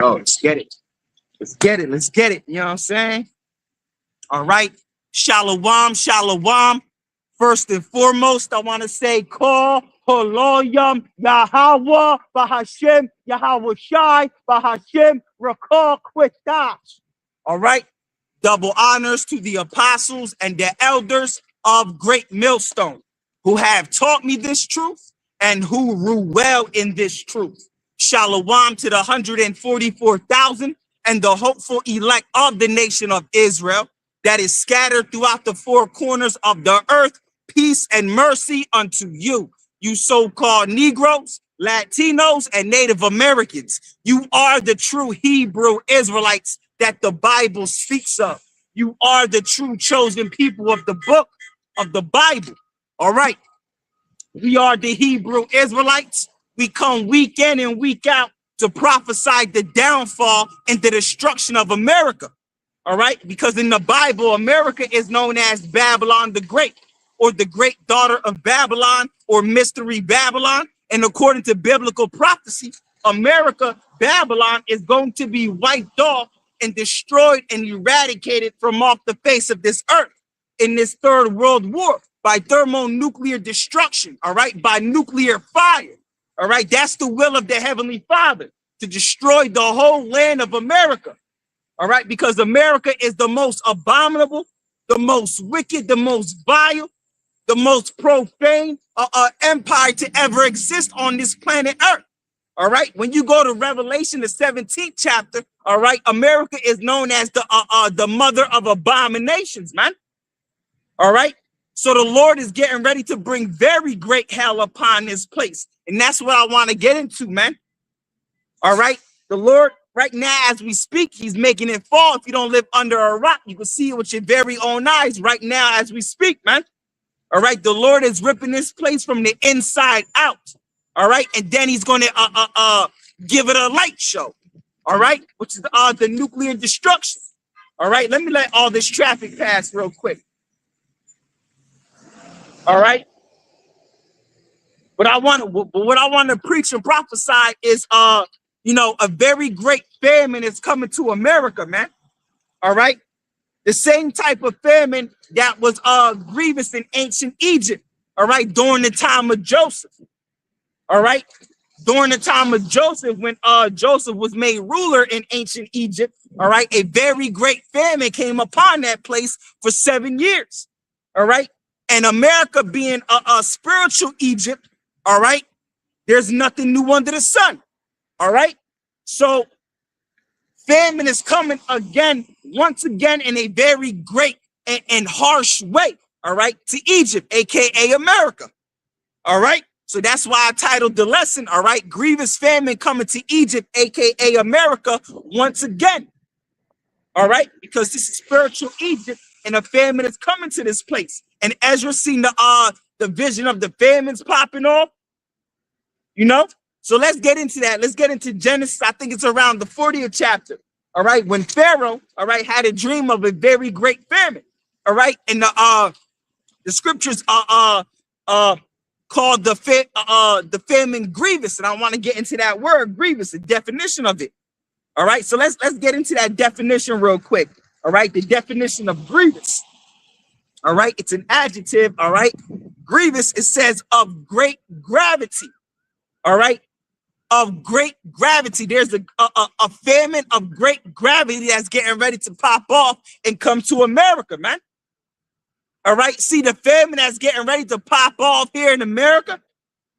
Oh, let's get it. Let's get it. Let's get it. You know what I'm saying? All right. Shalom, shalom. First and foremost, I want to say, call Holoyam Yahweh Bahashem Yahweh Shai Bahashem Rakal Kwitash. All right. Double honors to the apostles and the elders of Great Millstone who have taught me this truth and who rule well in this truth. Shalom to the 144,000 and the hopeful elect of the nation of Israel that is scattered throughout the four corners of the earth. Peace and mercy unto you, you so-called Negroes, Latinos, and Native Americans. You are the true Hebrew Israelites that the Bible speaks of. You are the true chosen people of the book of the Bible. All right. We are the Hebrew Israelites. We come week in and week out to prophesy the downfall and the destruction of America. All right. Because in the Bible, America is known as Babylon the Great, or the great daughter of Babylon, or mystery Babylon. And according to biblical prophecy, America, Babylon, is going to be wiped off and destroyed and eradicated from off the face of this earth in this third world war by thermonuclear destruction, all right, by nuclear fire, all right. That's the will of the Heavenly Father, to destroy the whole land of America, all right, because America is the most abominable, the most wicked, the most vile, the most profane empire to ever exist on this planet Earth. All right. When you go to Revelation, the 17th chapter, all right, America is known as the mother of abominations, man. All right. So the Lord is getting ready to bring very great hell upon this place. And that's what I want to get into, man. All right. The Lord, right now, as we speak, he's making it fall. If you don't live under a rock, you can see it with your very own eyes right now as we speak, man. All right. The Lord is ripping this place from the inside out. All right. And then he's going to give it a light show. All right. Which is the nuclear destruction. All right. Let me let all this traffic pass real quick. All right. What I want to preach and prophesy is, you know, a very great famine is coming to America, man. All right. The same type of famine that was grievous in ancient Egypt. All right. During the time of Joseph. All right. During the time of Joseph, when Joseph was made ruler in ancient Egypt. All right. A very great famine came upon that place for 7 years. All right. And America being a spiritual Egypt, all right, there's nothing new under the sun, all right? So famine is coming again, once again, in a very great and harsh way, all right, to Egypt, a.k.a. America, all right? So that's why I titled the lesson, all right, Grievous Famine Coming to Egypt, a.k.a. America, once again, all right? Because this is spiritual Egypt, and a famine is coming to this place. And Ezra seen the vision of the famines popping off, you know? So let's get into that. Let's get into Genesis. I think it's around the 40th chapter, all right? When Pharaoh, all right, had a dream of a very great famine, all right? And the scriptures are called the famine grievous. And I want to get into that word grievous, the definition of it, all right? So let's get into that definition real quick. All right, the definition of grievous. All right, it's an adjective. All right, grievous, it says of great gravity. All right, of great gravity. There's a famine of great gravity that's getting ready to pop off and come to America, man. All right, see the famine that's getting ready to pop off here in America.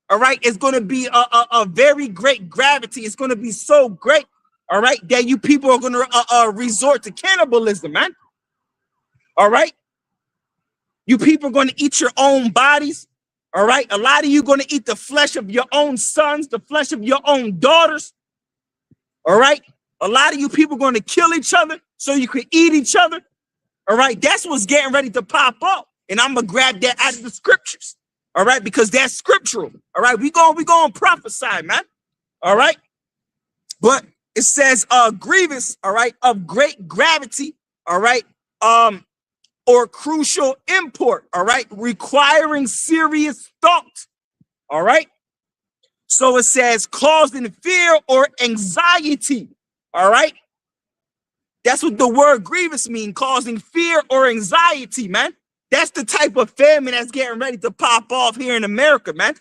All right, it's going to be a very great gravity. It's going to be so great. All right, that you people are going to resort to cannibalism, man. All right. You people are going to eat your own bodies. All right. A lot of you going to eat the flesh of your own sons, the flesh of your own daughters. All right. A lot of you people are going to kill each other so you can eat each other. All right. That's what's getting ready to pop up. And I'm going to grab that out of the scriptures. All right. Because that's scriptural. All right. We going to prophesy, man. All right. But it says grievous, all right, of great gravity, all right, or crucial import, all right, requiring serious thought, all right. So it says causing fear or anxiety, All right. That's what the word grievous means, causing fear or anxiety, man. That's the type of famine that's getting ready to pop off here in America, man.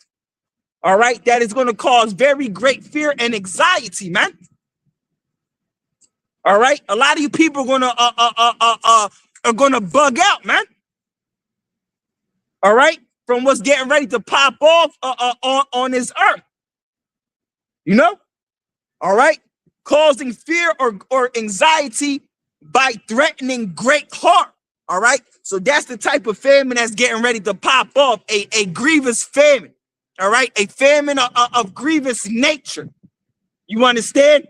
All right. That is going to cause very great fear and anxiety, man. All right. A lot of you people are gonna bug out, man. All right. From what's getting ready to pop off on this earth. You know? All right. Causing fear or anxiety by threatening great harm. All right. So that's the type of famine that's getting ready to pop off, a grievous famine. All right. A famine of grievous nature. You understand?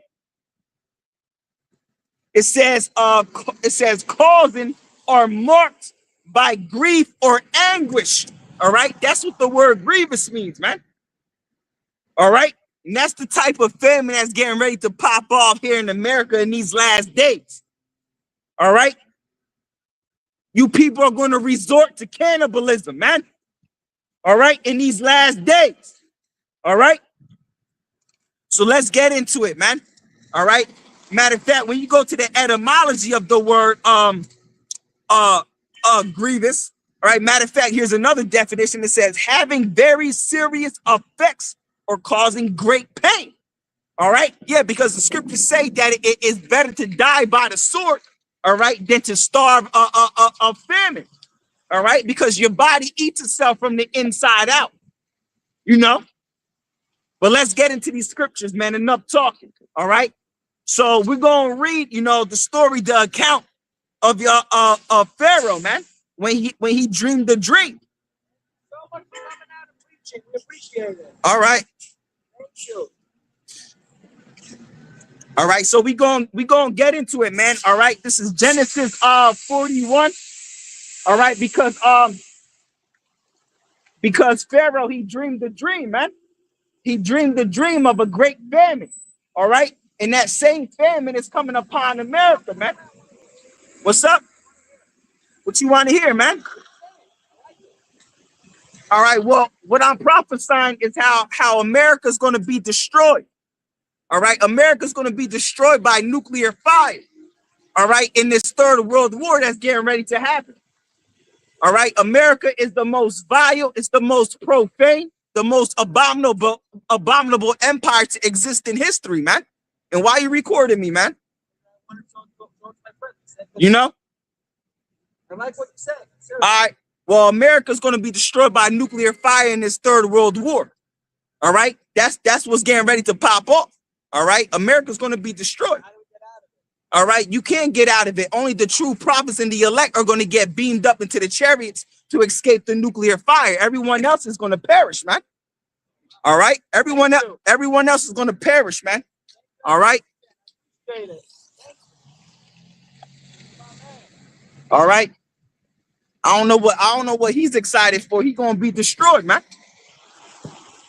It says causing or marked by grief or anguish. All right. That's what the word grievous means, man. All right. And that's the type of famine that's getting ready to pop off here in America in these last days. All right. You people are going to resort to cannibalism, man. All right. In these last days. All right. So let's get into it, man. All right. Matter of fact, when you go to the etymology of the word grievous, all right. Matter of fact, here's another definition that says having very serious effects or causing great pain. All right. Yeah, because the scriptures say that it is better to die by the sword, all right, than to starve of famine. All right, because your body eats itself from the inside out, you know. But let's get into these scriptures, man. Enough talking. All right. So we're gonna read, you know, the story, the account of your Pharaoh, man, when he dreamed the dream. So much for coming out and preaching. We appreciate it. All right. Thank you. All right, so we gonna get into it, man. All right, this is Genesis 41. All right, because Pharaoh, he dreamed the dream, man. He dreamed the dream of a great famine. All right, and that same famine is coming upon America, man. What's up? What you want to hear, man? All right, well, what I'm prophesying is how America's going to be destroyed. All right, America's going to be destroyed by nuclear fire. All right, in this third world war that's getting ready to happen. All right, America is the most vile, it's the most profane, the most abominable empire to exist in history, man. And why you recording me, man? You know? I like what you said. Sure. All right, well, America's going to be destroyed by nuclear fire in this third world war. All right, that's what's getting ready to pop off. All right, America's going to be destroyed. All right, you can't get out of it. Only the true prophets and the elect are going to get beamed up into the chariots to escape the nuclear fire. Everyone else is going to perish, man. All right, everyone else is going to perish, man. All right. All right. I don't know what he's excited for. He's going to be destroyed, man.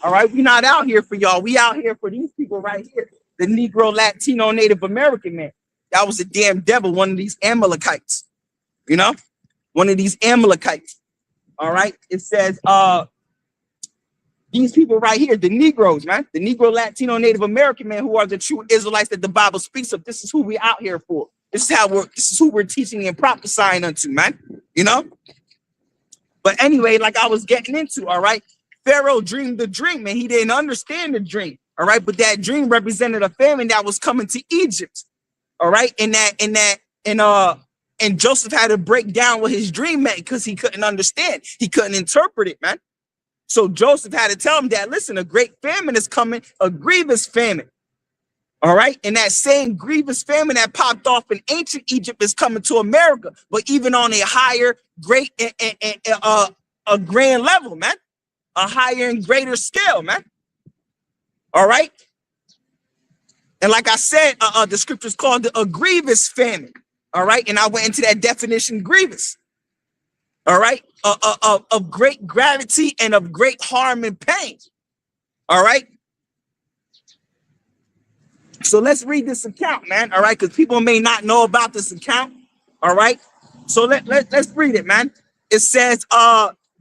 All right, we not out here for y'all. We out here for these people right here. The Negro, Latino, Native American man. That was a damn devil, one of these Amalekites. You know? One of these Amalekites. All right. It says these people right here, the Negroes, man. The Negro, Latino, Native American man who are the true Israelites that the Bible speaks of. This is who we out here for. This is who we're teaching and prophesying unto, man. You know? But anyway, like I was getting into, all right. Pharaoh dreamed the dream and he didn't understand the dream. All right. But that dream represented a famine that was coming to Egypt. All right. And Joseph had to break down what his dream meant because he couldn't understand. He couldn't interpret it, man. So Joseph had to tell him that, listen, a great famine is coming, a grievous famine. All right. And that same grievous famine that popped off in ancient Egypt is coming to America, but even on a higher, great, a grand level, man. A higher and greater scale, man. All right. And like I said, the scriptures called it a grievous famine. All right. And I went into that definition, grievous. All right. Of great gravity and of great harm and pain. All right. So let's read this account, man. All right. Because people may not know about this account. All right. So let's read it, man. It says,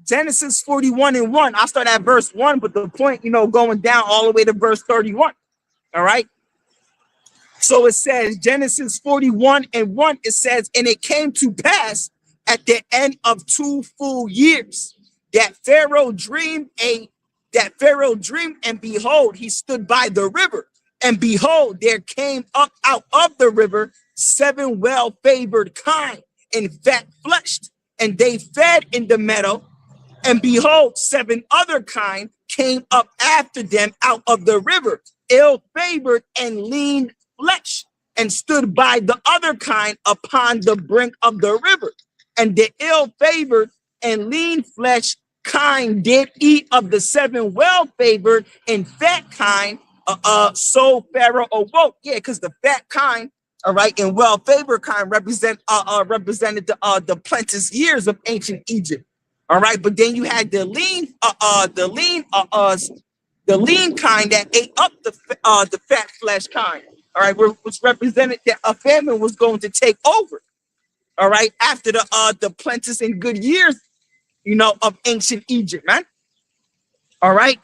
Genesis 41:1. I'll start at verse 1, but the point, you know, going down all the way to verse 31. All right. So it says, Genesis 41:1, it says, and it came to pass at the end of 2 full years that Pharaoh dreamed, and behold, he stood by the river. And behold, there came up out of the river 7 well-favored kine and fat-fleshed, and they fed in the meadow. And behold, 7 other kine came up after them out of the river, ill-favored and lean flesh, and stood by the other kind upon the brink of the river. And the ill-favored and lean flesh kind did eat of the 7 well-favored and fat kind. So Pharaoh awoke. Yeah, because the fat kind, all right, and well-favored kind represented the plenteous years of ancient Egypt. All right, but then you had the lean kind that ate up the fat flesh kind. All right, which represented that a famine was going to take over. All right, after the plenteous and good years, of ancient Egypt, man. All right,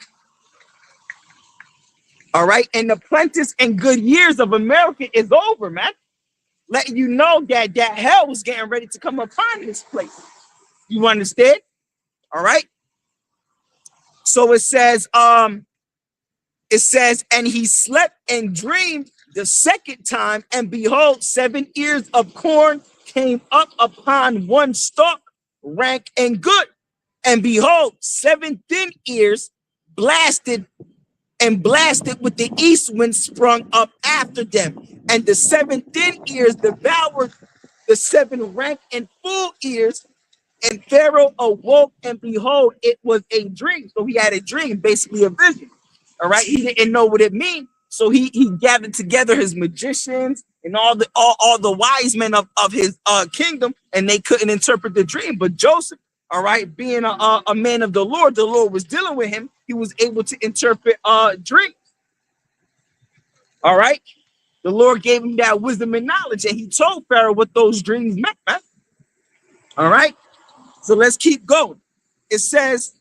and the plenteous and good years of America is over, man. Letting you know that hell was getting ready to come upon this place. You understand? All right. So it says, and he slept and dreamed the second time, and behold, 7 ears of corn came up upon one stalk, rank and good. And behold, 7 thin ears blasted with the east wind sprung up after them. And the 7 thin ears devoured the 7 rank and full ears. And Pharaoh awoke, and behold, it was a dream. So he had a dream, basically a vision. All right, he didn't know what it meant. So he gathered together his magicians and all the wise men of his kingdom, and they couldn't interpret the dream. But Joseph, all right, being a man of the Lord was dealing with him. He was able to interpret dreams. All right, the Lord gave him that wisdom and knowledge, and he told Pharaoh what those dreams meant, man. All right. So let's keep going. It says,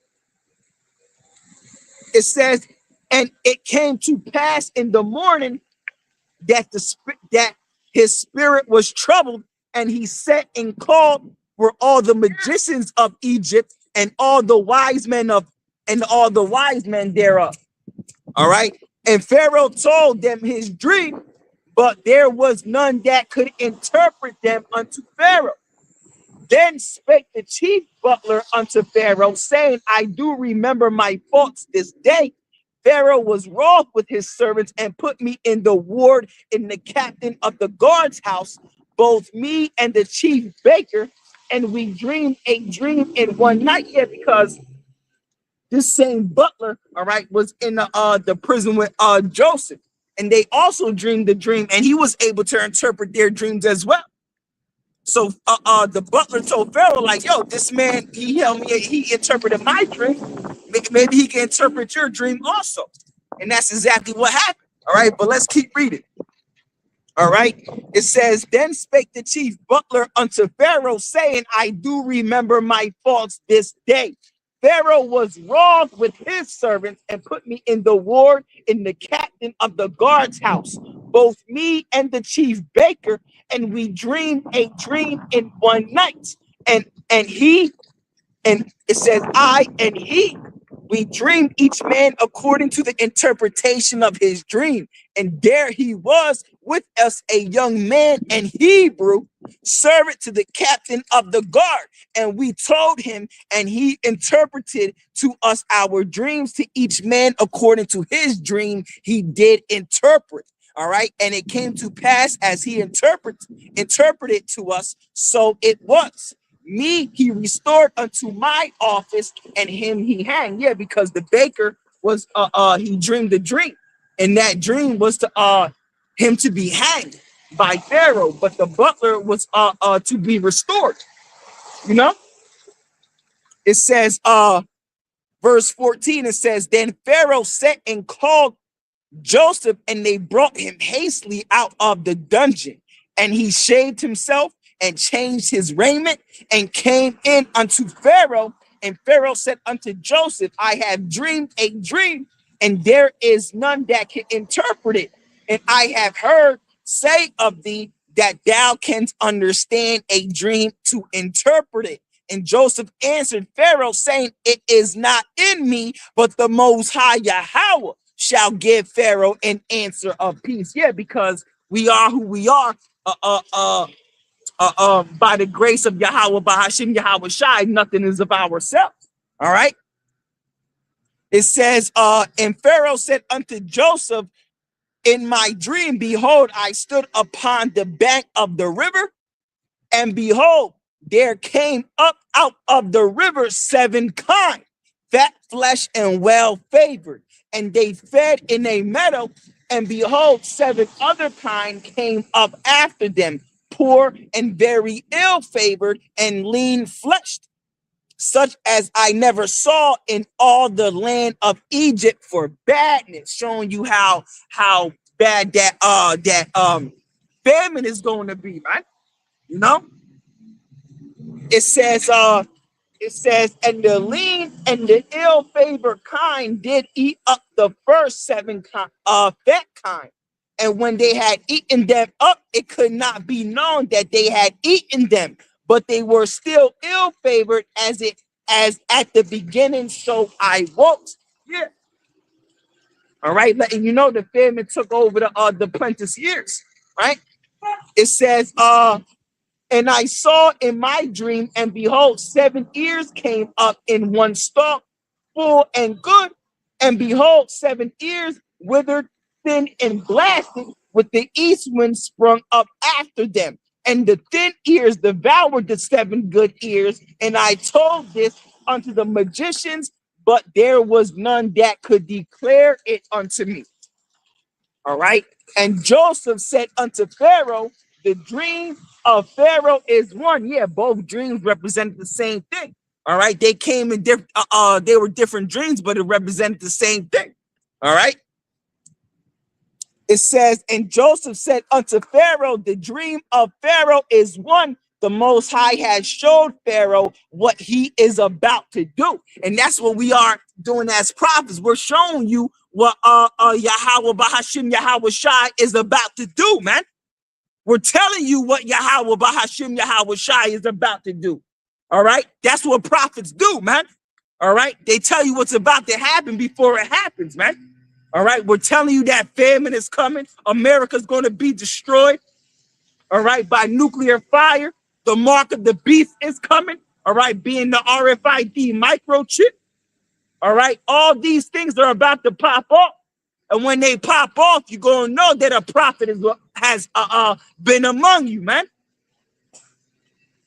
and it came to pass in the morning that his spirit was troubled, and he sent and called for all the magicians of Egypt and all the wise men thereof. All right. And Pharaoh told them his dream, but there was none that could interpret them unto Pharaoh. Then spake the chief butler unto Pharaoh, saying, I do remember my faults this day. Pharaoh was wroth with his servants and put me in the ward in the captain of the guard's house, both me and the chief baker, and we dreamed a dream in one night. Yeah, because this same butler, all right, was in the prison with Joseph, and they also dreamed the dream, and he was able to interpret their dreams as well. So the butler told Pharaoh, like, yo, this man, he interpreted my dream. Maybe he can interpret your dream also. And that's exactly what happened. All right, but let's keep reading. All right, it says, then spake the chief butler unto Pharaoh, saying, I do remember my faults this day. Pharaoh was wroth with his servants and put me in the ward in the captain of the guard's house, both me and the chief baker, and we dreamed a dream in one night. And it says, I and he, we dreamed each man according to the interpretation of his dream. And there he was with us, a young man, an Hebrew, servant to the captain of the guard. And we told him, and he interpreted to us our dreams, to each man according to his dream he did interpret. All right. And it came to pass as he interpreted to us, so it was. Me he restored unto my office, and him he hanged. Yeah, because the baker was he dreamed the dream, and that dream was to him to be hanged by Pharaoh, but the butler was to be restored. It says verse 14, it says, then Pharaoh sent and called Joseph, and they brought him hastily out of the dungeon, and he shaved himself and changed his raiment and came in unto Pharaoh. And Pharaoh said unto Joseph, I have dreamed a dream, and there is none that can interpret it. And I have heard say of thee that thou canst understand a dream to interpret it. And Joseph answered Pharaoh, saying, it is not in me, but the Most High Yahweh shall give Pharaoh an answer of peace. Yeah, because we are who we are by the grace of Yahweh, by Hashem Yahweh Shai, nothing is of ourselves. All right. It says, and Pharaoh said unto Joseph, in my dream, behold, I stood upon the bank of the river, and behold, there came up out of the river 7 kine, fat flesh and well favored, and they fed in a meadow, and behold, 7 other kine came up after them, poor and very ill favored and lean fleshed, such as I never saw in all the land of Egypt for badness, showing you how bad that famine is going to be, man. You know, it says, and the lean and the ill-favored kind did eat up the first 7 fat kind. And when they had eaten them up, it could not be known that they had eaten them, but they were still ill-favored as at the beginning. So I woke. Yeah. All right. Letting you know the famine took over the plenteous years. Right. It says, and I saw in my dream, and behold, 7 ears came up in one stalk, full and good. And behold, 7 ears withered, thin, and blasted, with the east wind sprung up after them. And the thin ears devoured the 7 good ears. And I told this unto the magicians, but there was none that could declare it unto me. All right. And Joseph said unto Pharaoh, the dream of Pharaoh is one. Yeah, both dreams represent the same thing. All right. They came in different, they were different dreams, but it represented the same thing. All right. It says, and Joseph said unto Pharaoh, the dream of Pharaoh is one. The Most High has showed Pharaoh what he is about to do. And that's what we are doing as prophets. We're showing you what Yahweh Bahashim Yahweh Shai is about to do, man. We're telling you what Yahweh Bahashim Yahweh Shai is about to do. All right. That's what prophets do, man. All right. They tell you what's about to happen before it happens, man. All right. We're telling you that famine is coming. America's going to be destroyed. All right. By nuclear fire. The mark of the beast is coming. All right. Being the RFID microchip. All right. All these things are about to pop off. And when they pop off, you're going to know that a prophet has been among you, man.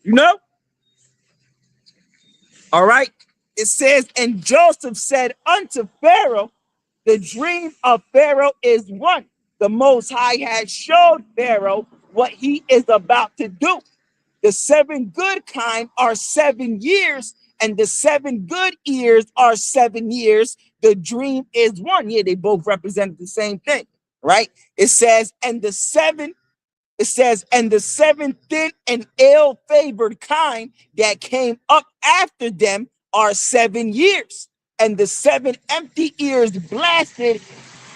You know? All right. It says, and Joseph said unto Pharaoh, the dream of Pharaoh is one. The Most High has showed Pharaoh what he is about to do. The 7 good kind are 7 years, and the 7 good ears are 7 years. The dream is one. Yeah, they both represent the same thing, right? It says, and the 7 thin and ill-favored kind that came up after them are 7 years. And the 7 empty ears blasted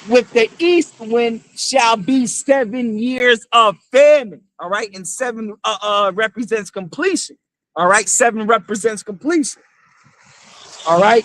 with the east wind shall be 7 years of famine. All right. And 7 represents completion. All right. 7 represents completion. All right.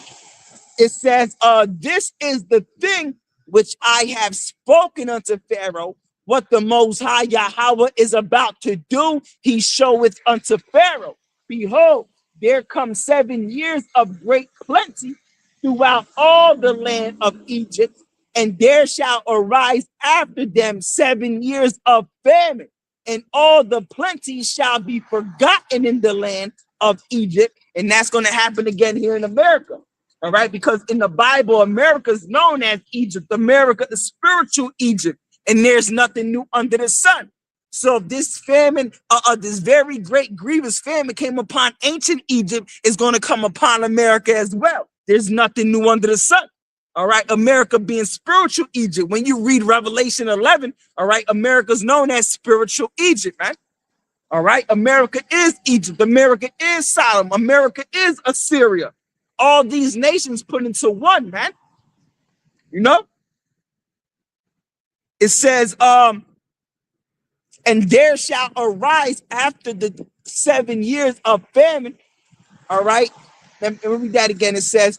It says, this is the thing which I have spoken unto Pharaoh, what the Most High Yahweh is about to do, he showeth unto Pharaoh. Behold, there come 7 years of great plenty throughout all the land of Egypt, and there shall arise after them 7 years of famine, and all the plenty shall be forgotten in the land of Egypt. And that's going to happen again here in America. All right, because in the Bible, America is known as Egypt. America is spiritual Egypt, and there's nothing new under the sun. So if this famine, this very great grievous famine came upon ancient Egypt, is going to come upon America as well. There's nothing new under the sun. All right, America being spiritual Egypt. When you read Revelation 11, all right, America's known as spiritual Egypt, man. All right, America is Egypt. America is Sodom. America is Assyria. All these nations put into one, man. You know? It says, And there shall arise after the 7 years of famine. All right. Let me read that again. It says,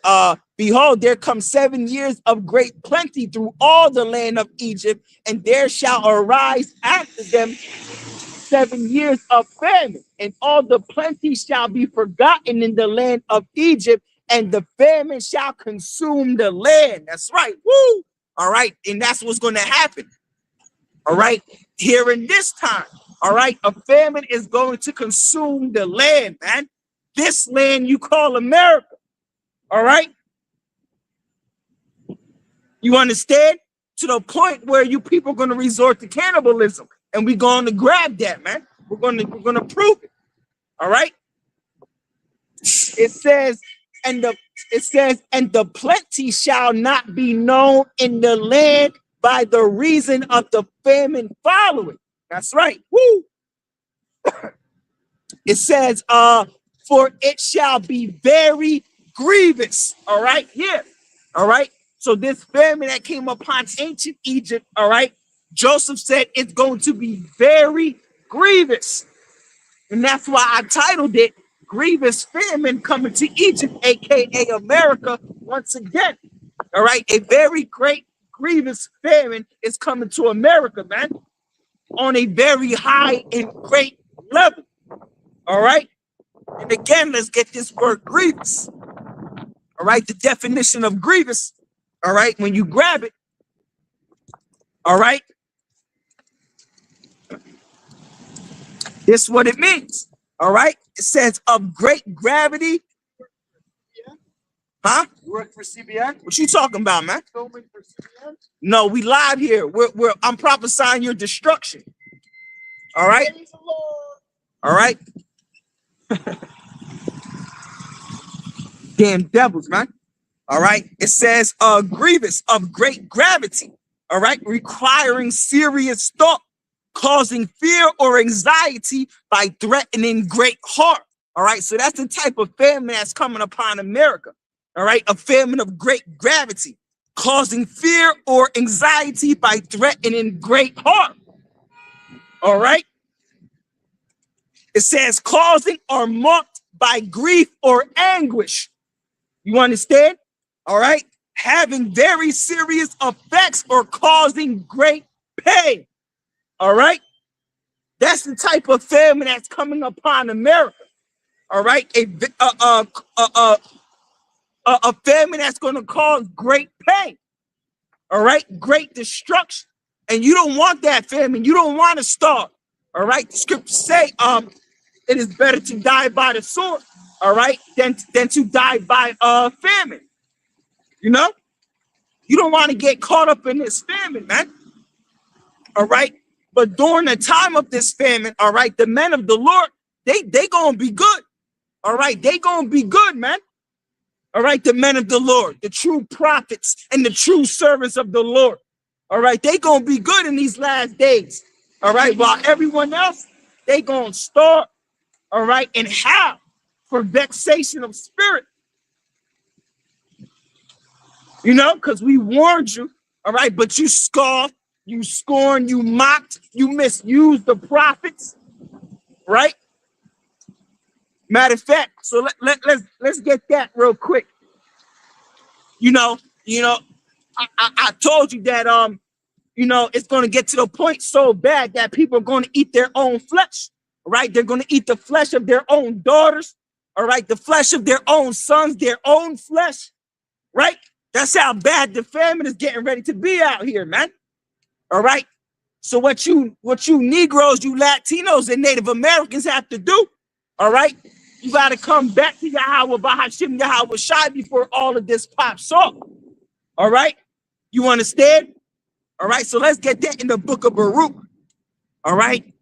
behold, there come 7 years of great plenty through all the land of Egypt, and there shall arise after them 7 years of famine, and all the plenty shall be forgotten in the land of Egypt, and the famine shall consume the land. That's right. Woo! All right. And that's what's going to happen. All right. Here in this time. All right. A famine is going to consume the land, man. This land you call America. All right. You understand? To the point where you people are going to resort to cannibalism. And we're going to grab that, man. We're going to prove it. All right. It says, and the plenty shall not be known in the land by the reason of the famine following. That's right. Woo. It says, for it shall be very grievous. All right. Here. All right. So this famine that came upon ancient Egypt, all right, Joseph said it's going to be very grievous. And that's why I titled it Grievous Famine Coming to Egypt, aka America, once again. All right, a very great grievous famine is coming to America, man, on a very high and great level. All right. And again, let's get this word grievous. All right, the definition of grievous. All right, when you grab it. All right. This is what it means. All right. It says of great gravity. Huh? You work for CBN? What you talking about, man? Filming for CBN? No, we live here. I'm prophesying your destruction. All right. All right. Damn devils, man. All right. It says grievous, of great gravity. All right. Requiring serious thought, causing fear or anxiety by threatening great harm. All right. So that's the type of famine that's coming upon America. All right. A famine of great gravity, causing fear or anxiety by threatening great harm. All right. It says causing or marked by grief or anguish. You understand? All right. Having very serious effects or causing great pain. All right. That's the type of famine that's coming upon America. All right. A famine that's going to cause great pain. All right. Great destruction. And you don't want that famine. You don't want to starve. All right. The scriptures say, it is better to die by the sword, all right, than to die by famine. You know, you don't want to get caught up in this famine, man. All right. But during the time of this famine, all right, the men of the Lord, they gonna be good. All right, they gonna be good, man. All right, the men of the Lord, the true prophets and the true servants of the Lord. All right, they gonna be good in these last days. All right, while everyone else, they gonna starve. All right, and how? For vexation of spirit. You know, because we warned you, all right, but you scoffed, you scorned, you mocked, you misused the prophets, right? Matter of fact, so let's get that real quick. You know, I told you that it's going to get to the point so bad that people are going to eat their own flesh. Right? They're going to eat the flesh of their own daughters. All right. The flesh of their own sons, their own flesh. Right? That's how bad the famine is getting ready to be out here, man. All right. So what you Negroes, you Latinos and Native Americans have to do. All right. You got to come back to Yahweh, Bahashim, Yahweh Shai before all of this pops off. All right. You understand? All right. So let's get that in the book of Baruch. All right.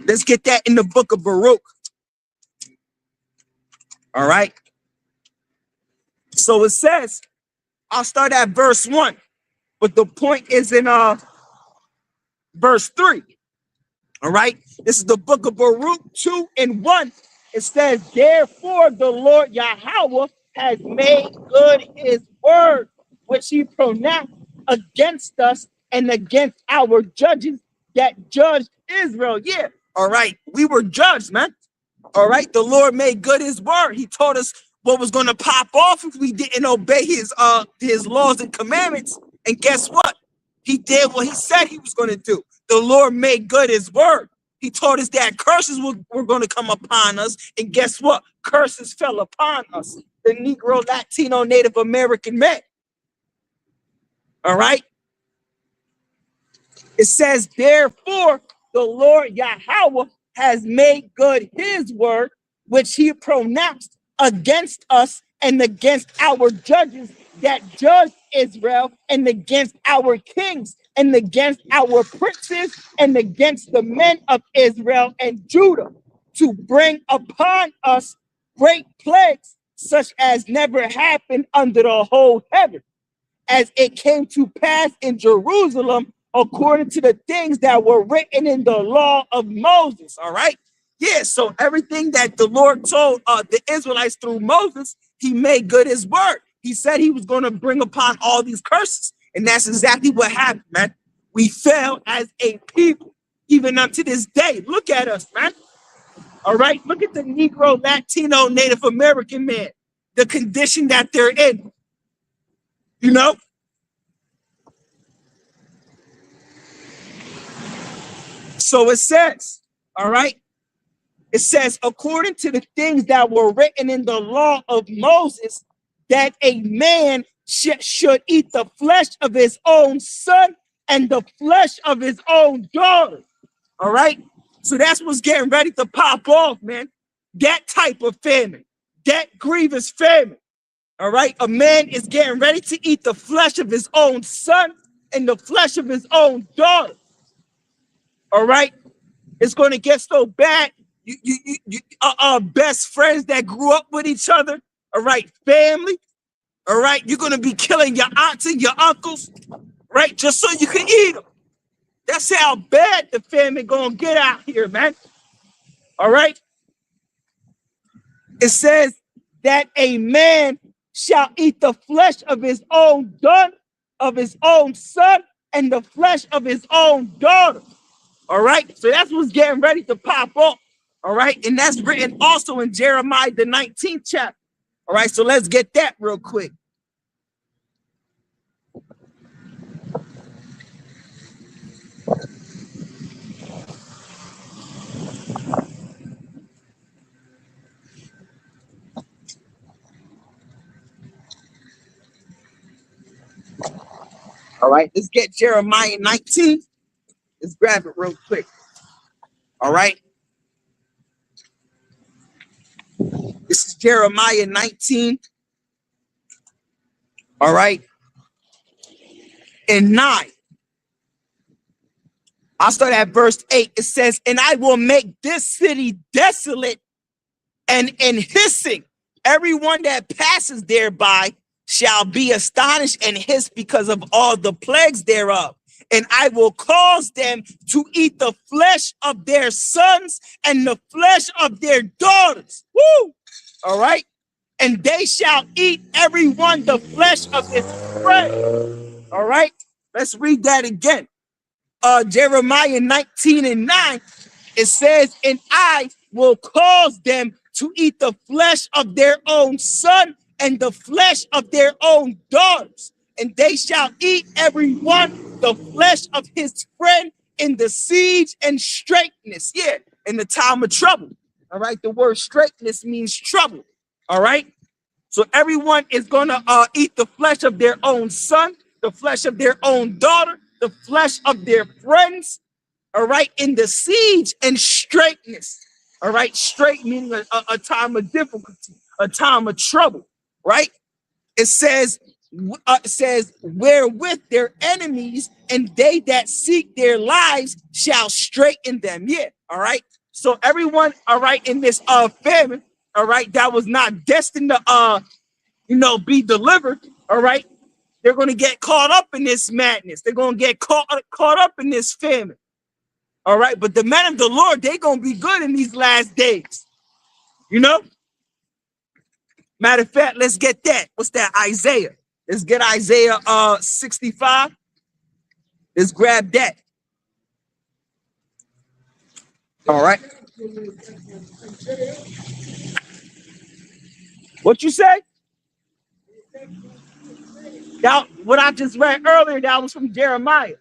Let's get that in the book of Baruch. All right. So it says, I'll start at verse 1, but the point is in verse 3. All right. This is the book of Baruch 2 and 1. It says, therefore the Lord Yahweh has made good his word which he pronounced against us and against our judges that judged Israel. Yeah, all right, we were judged, man. All right, the Lord made good his word. He told us what was going to pop off if we didn't obey his laws and commandments. And guess what? He did what he said he was going to do. The Lord made good his word. He told us that curses were going to come upon us. And guess what? Curses fell upon us, the Negro, Latino, Native American men. All right? It says, therefore, the Lord Yahweh has made good his word, which he pronounced against us and against our judges that judged Israel, and against our kings, and against our princes, and against the men of Israel and Judah, to bring upon us great plagues, such as never happened under the whole heaven, as it came to pass in Jerusalem, according to the things that were written in the law of Moses. All right. Yeah. So everything that the Lord told the Israelites through Moses, he made good his word. He said he was going to bring upon all these curses. And that's exactly what happened, man. We fell as a people, even up to this day. Look at us, man. All right. Look at the Negro, Latino, Native American man, the condition that they're in. You know? So it says, all right, it says, according to the things that were written in the law of Moses, that a man should eat the flesh of his own son and the flesh of his own daughter. All right. So that's what's getting ready to pop off, man. That type of famine, that grievous famine. All right. A man is getting ready to eat the flesh of his own son and the flesh of his own daughter. All right, it's going to get so bad. Best friends that grew up with each other. All right, family. All right, you're going to be killing your aunts and your uncles, right? Just so you can eat them. That's how bad the famine going to get out here, man. All right. It says that a man shall eat the flesh of his own son, and the flesh of his own daughter. All right, so that's what's getting ready to pop up. All right, and that's written also in Jeremiah, the 19th chapter. All right, so let's get that real quick. All right, let's get Jeremiah 19. Let's grab it real quick. All right. This is Jeremiah 19. All right. And 9. I'll start at verse 8. It says, and I will make this city desolate and hissing. Everyone that passes thereby shall be astonished and hiss because of all the plagues thereof. And I will cause them to eat the flesh of their sons and the flesh of their daughters. Woo! All right. And they shall eat everyone the flesh of his friend. All right. Let's read that again. Jeremiah 19 and 9. It says, and I will cause them to eat the flesh of their own son and the flesh of their own daughters. And they shall eat every one the flesh of his friend in the siege and straitness. Yeah, in the time of trouble. All right, the word straitness means trouble. All right, so everyone is going to eat the flesh of their own son, the flesh of their own daughter, the flesh of their friends. All right, in the siege and straitness. All right, strait meaning a time of difficulty, a time of trouble. Right, it says wherewith their enemies and they that seek their lives shall straighten them. Yeah, all right. So everyone, all right, in this famine, all right, that was not destined to be delivered, all right, they're going to get caught up in this madness. They're going to get caught up in this famine. All right, but the men of the Lord, they're going to be good in these last days. You know? Matter of fact, let's get that. What's that? Isaiah. Let's get Isaiah 65. Let's grab that. All right. What you say? That what I just read earlier, that was from Jeremiah.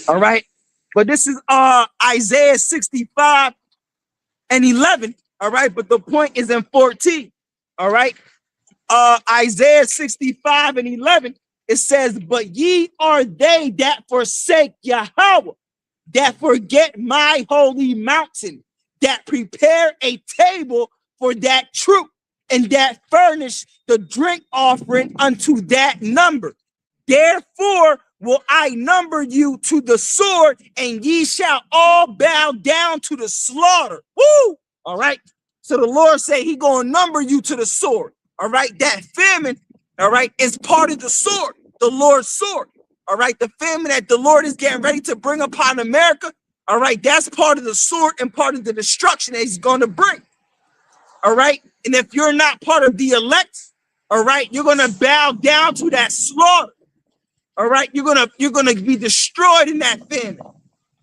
All right. But this is Isaiah 65 and 11. All right. But the point is in 14. All right. Isaiah 65 and 11. It says, but ye are they that forsake Yahweh, that forget my holy mountain, that prepare a table for that troop, and that furnish the drink offering unto that number. Therefore will I number you to the sword, and ye shall all bow down to the slaughter. Woo! All right. So the Lord say he gonna number you to the sword. All right. That famine, all right, is part of the sword, the Lord's sword. All right. The famine that the Lord is getting ready to bring upon America. All right. That's part of the sword and part of the destruction that he's going to bring. All right. And if you're not part of the elect, all right, you're going to bow down to that slaughter. All right. You're going to be destroyed in that famine.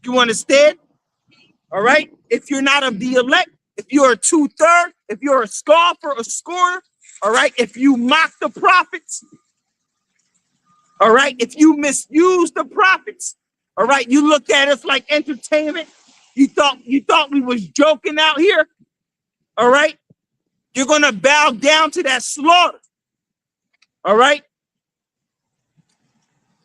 You understand? All right. If you're not of the elect, if you're a 2/3, if you're a scoffer, a scorner, all right. If you mock the prophets, all right. If you misuse the prophets, all right. You look at us like entertainment. You thought we was joking out here. All right. You're going to bow down to that slaughter. All right.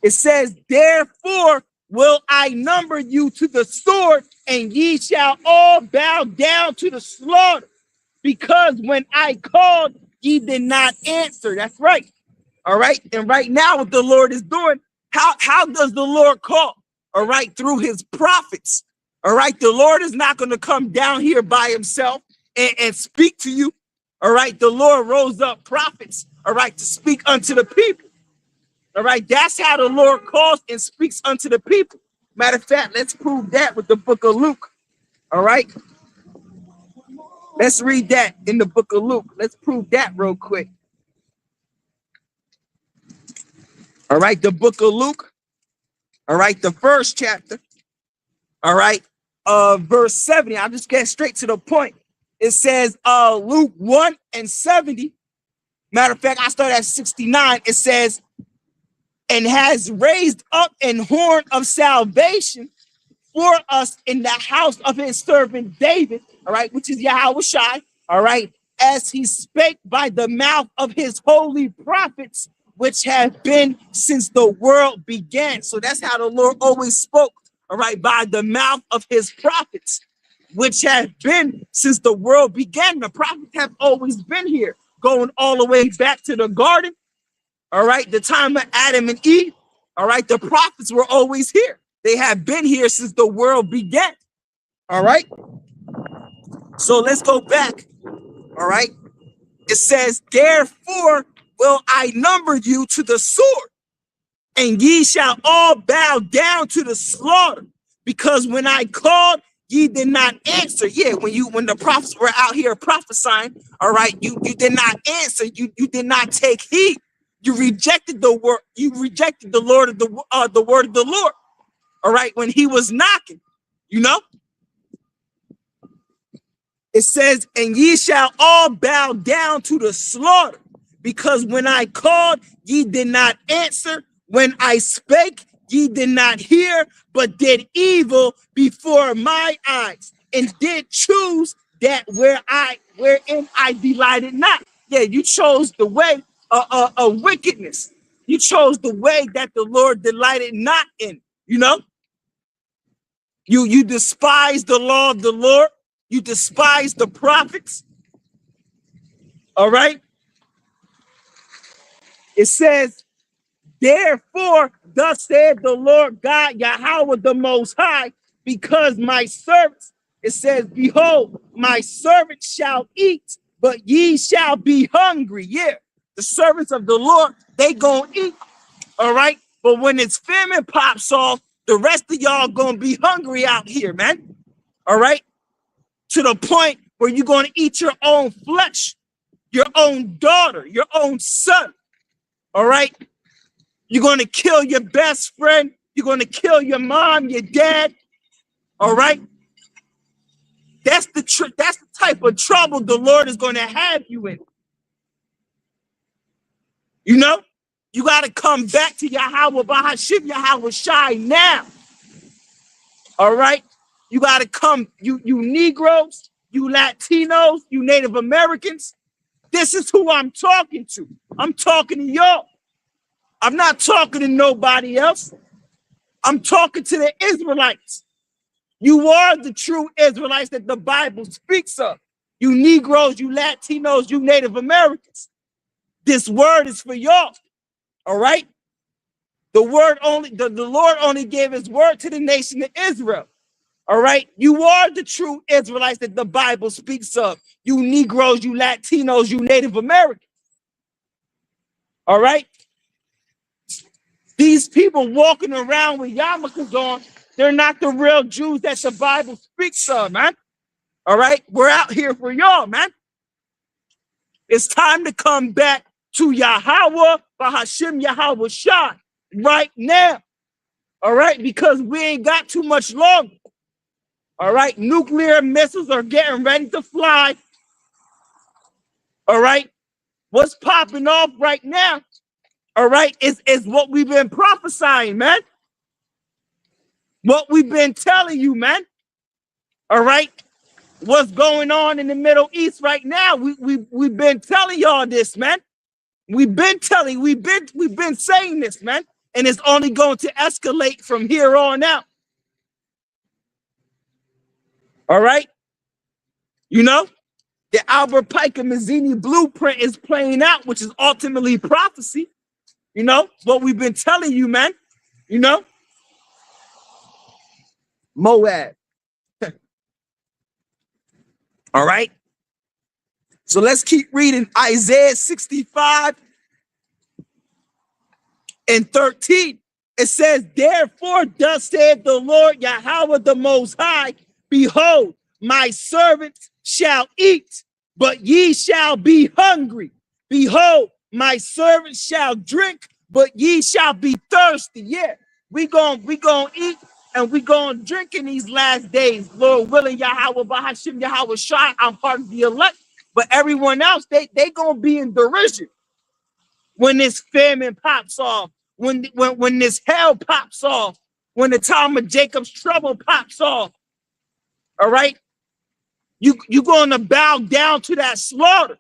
It says, therefore will I number you to the sword, and ye shall all bow down to the slaughter, because when I called, ye did not answer. That's right. All right. And right now what the Lord is doing, how does the Lord call? All right. Through his prophets. All right. The Lord is not going to come down here by himself and speak to you. All right. The Lord rose up prophets. All right. To speak unto the people. All right. That's how the Lord calls and speaks unto the people. Matter of fact, let's prove that with the book of Luke. All right. Let's read that in the book of Luke. Let's prove that real quick. All right. The book of Luke. All right. The first chapter. All right. Verse 70. I'll just get straight to the point. It says Luke 1:70. Matter of fact, I start at 69. It says, and has raised up an horn of salvation for us in the house of his servant David, all right, which is Yahweh Shai, all right, as he spake by the mouth of his holy prophets, which have been since the world began. So that's how the Lord always spoke, all right, by the mouth of his prophets, which have been since the world began. The prophets have always been here, going all the way back to the garden. All right, the time of Adam and Eve. All right, the prophets were always here. They have been here since the world began. All right. So let's go back. All right. It says, therefore will I number you to the sword, and ye shall all bow down to the slaughter, because when I called, ye did not answer. Yeah, when the prophets were out here prophesying, all right, you did not answer. You did not take heed. You rejected the word. You rejected the Lord of the word of the Lord. All right, when he was knocking, you know. It says, and ye shall all bow down to the slaughter, because when I called, ye did not answer. When I spake, ye did not hear, but did evil before my eyes, and did choose that wherein I delighted not. Yeah, you chose the way of wickedness. You chose the way that the Lord delighted not in. You know, you despise the law of the Lord. You despise the prophets. All right. It says, therefore, thus said the Lord God, Yahweh the Most High, because my servants, it says, behold, my servants shall eat, but ye shall be hungry. Yeah, the servants of the Lord, they gonna eat. All right. But when its famine pops off, The rest of y'all gonna be hungry out here, man. All right? To the point where you're gonna eat your own flesh, your own daughter, your own son. All right? You're gonna kill your best friend. You're gonna kill your mom, your dad. All right? That's the type of trouble the Lord is gonna have you in. You know? You gotta come back to Yahweh Bahashim Yahweh Shai now. All right? You gotta come, you Negroes, you Latinos, you Native Americans. This is who I'm talking to. I'm talking to y'all. I'm not talking to nobody else. I'm talking to the Israelites. You are the true Israelites that the Bible speaks of. You Negroes, you Latinos, you Native Americans. This word is for y'all. All right? The Lord only gave his word to the nation of Israel. All right? You are the true Israelites that the Bible speaks of. You Negroes, you Latinos, you Native Americans. All right? These people walking around with yarmulkes on, they're not the real Jews that the Bible speaks of, man. All right? We're out here for y'all, man. It's time to come back to Yahweh, Bahashim Yahweh Shai, right now. All right? Because we ain't got too much longer. All right? Nuclear missiles are getting ready to fly. All right? What's popping off right now, all right, is what we've been prophesying, man. What we've been telling you, man. All right? What's going on in the Middle East right now? We've been telling y'all this, man. We've been saying this, man. And it's only going to escalate from here on out. All right? You know, the Albert Pike and Mazzini blueprint is playing out, which is ultimately prophecy. You know, what we've been telling you, man. You know? Moab. All right? So let's keep reading Isaiah 65 and 13. It says, therefore, thus saith the Lord Yahweh the Most High, behold, my servants shall eat, but ye shall be hungry. Behold, my servants shall drink, but ye shall be thirsty. Yeah, we gonna eat and we gonna drink in these last days. Lord willing, Yahweh Bahashim Yahweh Shai, I'm part of the elect. But everyone else, they gonna be in derision when this famine pops off, when this hell pops off, when the time of Jacob's trouble pops off. All right, you gonna bow down to that slaughter.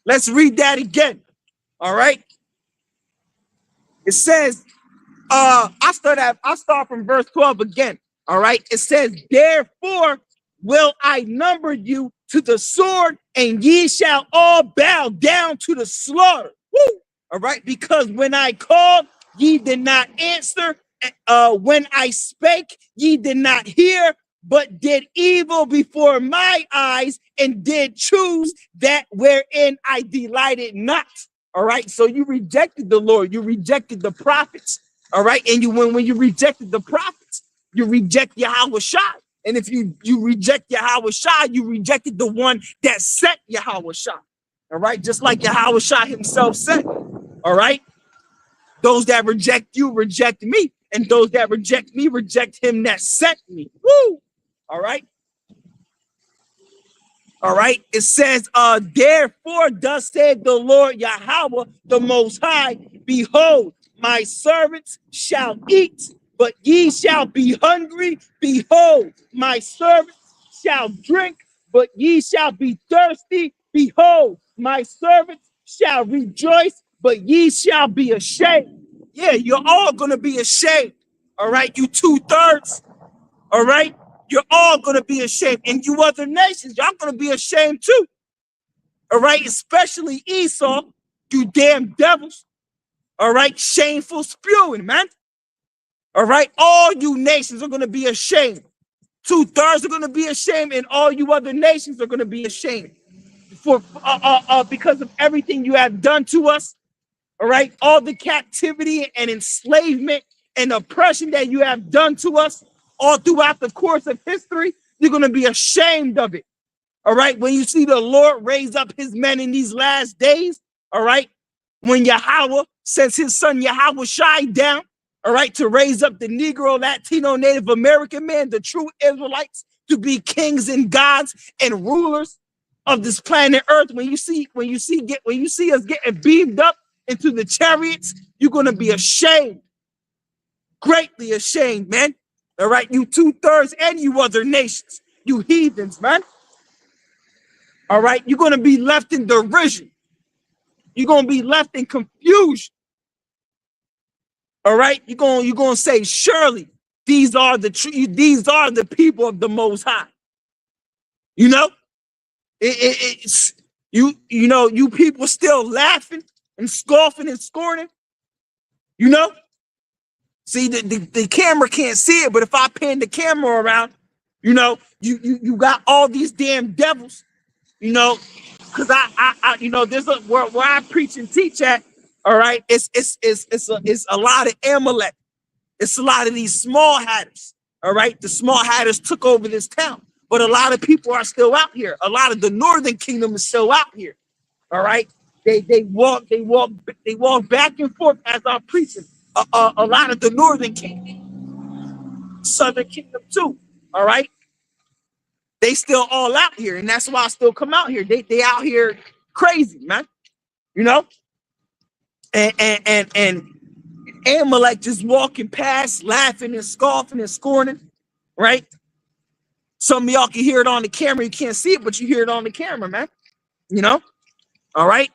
Let's read that again. All right, it says, I start from verse 12 again. All right, it says, therefore will I number you to the sword, and ye shall all bow down to the slaughter. Woo! All right, because when I called, ye did not answer. When I spake, ye did not hear, but did evil before my eyes, and did choose that wherein I delighted not. All right, so you rejected the Lord, you rejected the prophets. All right, and when you rejected the prophets, you reject Yahweh Shai. And if you reject Yahweh Shai, you rejected the one that sent Yahweh Shai. All right, just like Yahweh Shai himself said. All right, those that reject you reject me, and those that reject me reject him that sent me. Woo! All right. All right. It says, therefore, thus said the Lord Yahweh, the Most High, behold, my servants shall eat, but ye shall be hungry. Behold, my servants shall drink, but ye shall be thirsty. Behold, my servants shall rejoice, but ye shall be ashamed. Yeah, you're all going to be ashamed. All right, you 2/3. All right, you're all going to be ashamed. And you other nations, y'all going to be ashamed too. All right, especially Esau, you damn devils. All right, shameful spewing, man. All right, all you nations are going to be ashamed. 2/3 are going to be ashamed, and all you other nations are going to be ashamed for because of everything you have done to us. All right, all the captivity and enslavement and oppression that you have done to us all throughout the course of history, you're going to be ashamed of it. All right. When you see the Lord raise up his men in these last days, all right, when Yahweh sends his son Yahweh Shai down, all right, to raise up the Negro, Latino, Native American man, the true Israelites, to be kings and gods and rulers of this planet Earth. When you see us getting beamed up into the chariots, you're gonna be ashamed, greatly ashamed, man. All right, you 2/3 and you other nations, you heathens, man. All right, you're gonna be left in derision. You're gonna be left in confusion. All right, you're gonna say, surely these are the people of the Most High. You know, it's you know, you people still laughing and scoffing and scorning. You know, see the camera can't see it, but if I pan the camera around, you know, you got all these damn devils. You know, because I you know, there's where I preach and teach at. All right, it's a lot of Amalek. It's a lot of these small hatters. All right, the small hatters took over this town, but a lot of people are still out here. A lot of the northern kingdom is still out here. All right, they walk back and forth as I'm preaching. A lot of the northern kingdom, southern kingdom too. All right, they still all out here, and that's why I still come out here. They out here crazy, man. You know. And Amalek just walking past, laughing and scoffing and scorning, right? Some of y'all can hear it on the camera. You can't see it, but you hear it on the camera, man. You know? All right.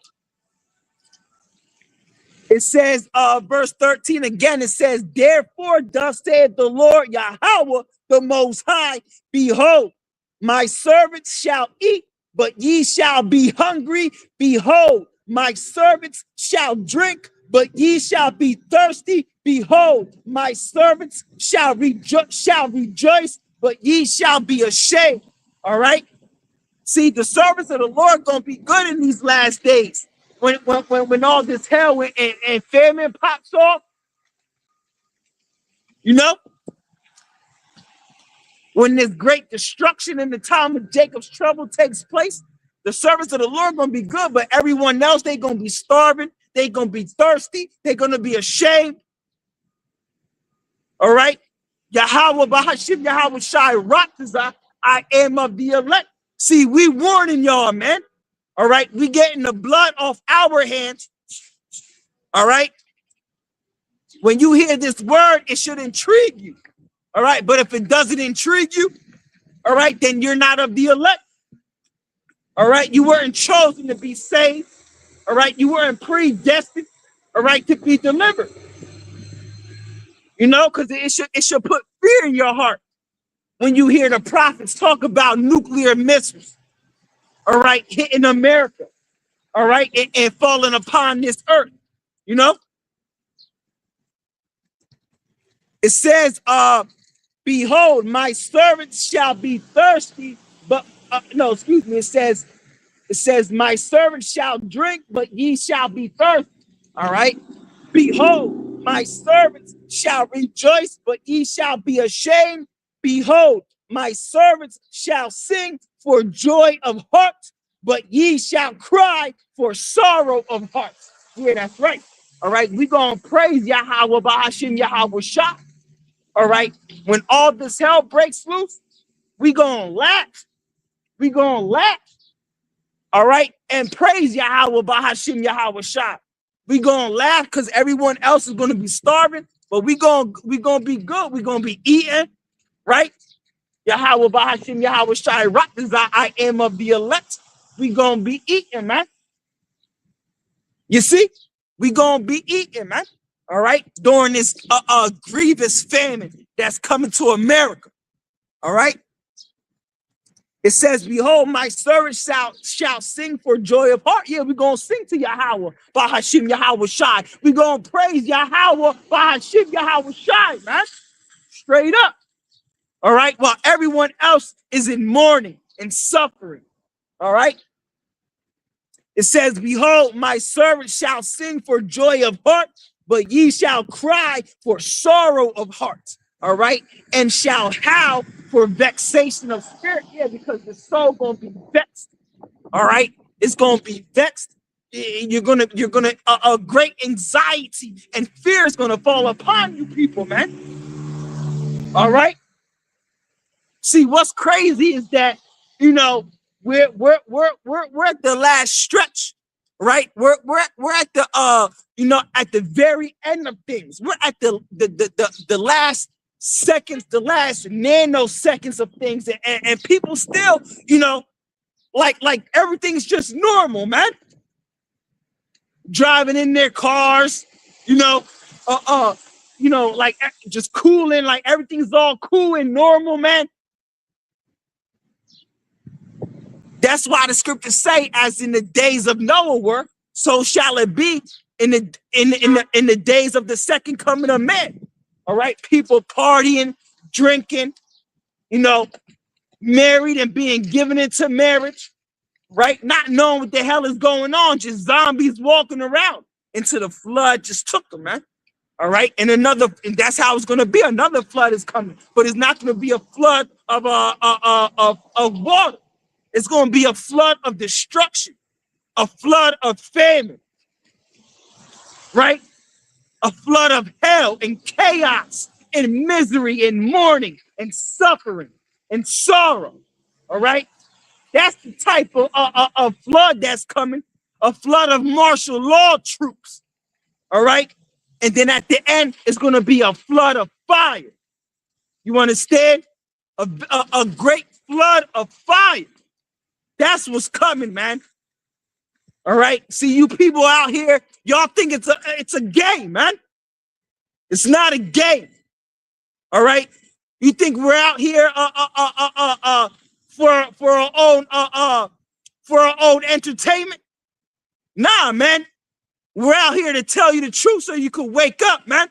It says, verse 13 again, it says, therefore, thus saith the Lord Yahweh, the Most High, behold, my servants shall eat, but ye shall be hungry. Behold, my servants shall drink, but ye shall be thirsty. Behold, my servants shall rejoice, but ye shall be ashamed. All right. See, the servants of the Lord gonna be good in these last days. When all this hell and famine pops off, you know, when this great destruction in the time of Jacob's trouble takes place, the servants of the Lord gonna be good, but everyone else, they gonna be starving, they gonna be thirsty, they gonna be ashamed. All right. Yahweh Bahashim Yahweh Shai Ratazah, I am of the elect. See, we warning y'all, man. All right, we getting the blood off our hands. All right. When you hear this word, it should intrigue you. All right, but if it doesn't intrigue you, all right, then you're not of the elect. All right, you weren't chosen to be saved. All right, you weren't predestined, all right, to be delivered. You know, because it should put fear in your heart when you hear the prophets talk about nuclear missiles, all right, hitting Amerikkka, all right, and falling upon this earth. You know, it says, behold, my servants shall be thirsty, but no, excuse me. It says, my servants shall drink, but ye shall be thirsty. All right. Behold, my servants shall rejoice, but ye shall be ashamed. Behold, my servants shall sing for joy of heart, but ye shall cry for sorrow of heart. Yeah, that's right. All right. We're going to praise Yahweh Bahashim Yahweh Shah. All right. When all this hell breaks loose, we going to laugh. We going to laugh. All right. And praise Yahweh Bahashim Yahweh Shah. We going to laugh because everyone else is going to be starving, but we going to be good. We going to be eating. Right. Yahweh Bahashim Yahweh Shah. I am of the elect. We going to be eating, man. You see, we going to be eating, man. All right. During this grievous famine that's coming to America. All right. It says, behold, my servants shall sing for joy of heart. Yeah, we're going to sing to Yahweh, Bahashim Yahweh Shai. We're going to praise Yahweh, Bahashim Yahweh Shai, man. Straight up. All right. While everyone else is in mourning and suffering. All right. It says, behold, my servants shall sing for joy of heart, but ye shall cry for sorrow of heart, all right, and shall howl for vexation of spirit. Yeah, because the soul gonna be vexed, all right, it's gonna be vexed. You're gonna a great anxiety and fear is gonna fall upon you people, man. All right. See, what's crazy is that, you know, we're at the last stretch, right? We're at the at the very end of things. We're at the last seconds, the last nanoseconds of things, and people still, like everything's just normal, man. Driving in their cars, like just cooling, like everything's all cool and normal, man. That's why the scriptures say, as in the days of Noah were, so shall it be in the days of the second coming of man. All right, people partying, drinking, married and being given into marriage, right? Not knowing what the hell is going on, just zombies walking around until the flood just took them, man. All right, and that's how it's going to be. Another flood is coming, but it's not going to be a flood of water. It's going to be a flood of destruction, a flood of famine, right? A flood of hell and chaos and misery and mourning and suffering and sorrow, all right? That's the type of flood that's coming, a flood of martial law troops, all right? And then at the end, it's going to be a flood of fire. You understand? A great flood of fire. That's what's coming, man. All right. See, you people out here, y'all think it's a game, man. It's not a game. All right. You think we're out here for our own entertainment? Nah, man. We're out here to tell you the truth so you can wake up, man,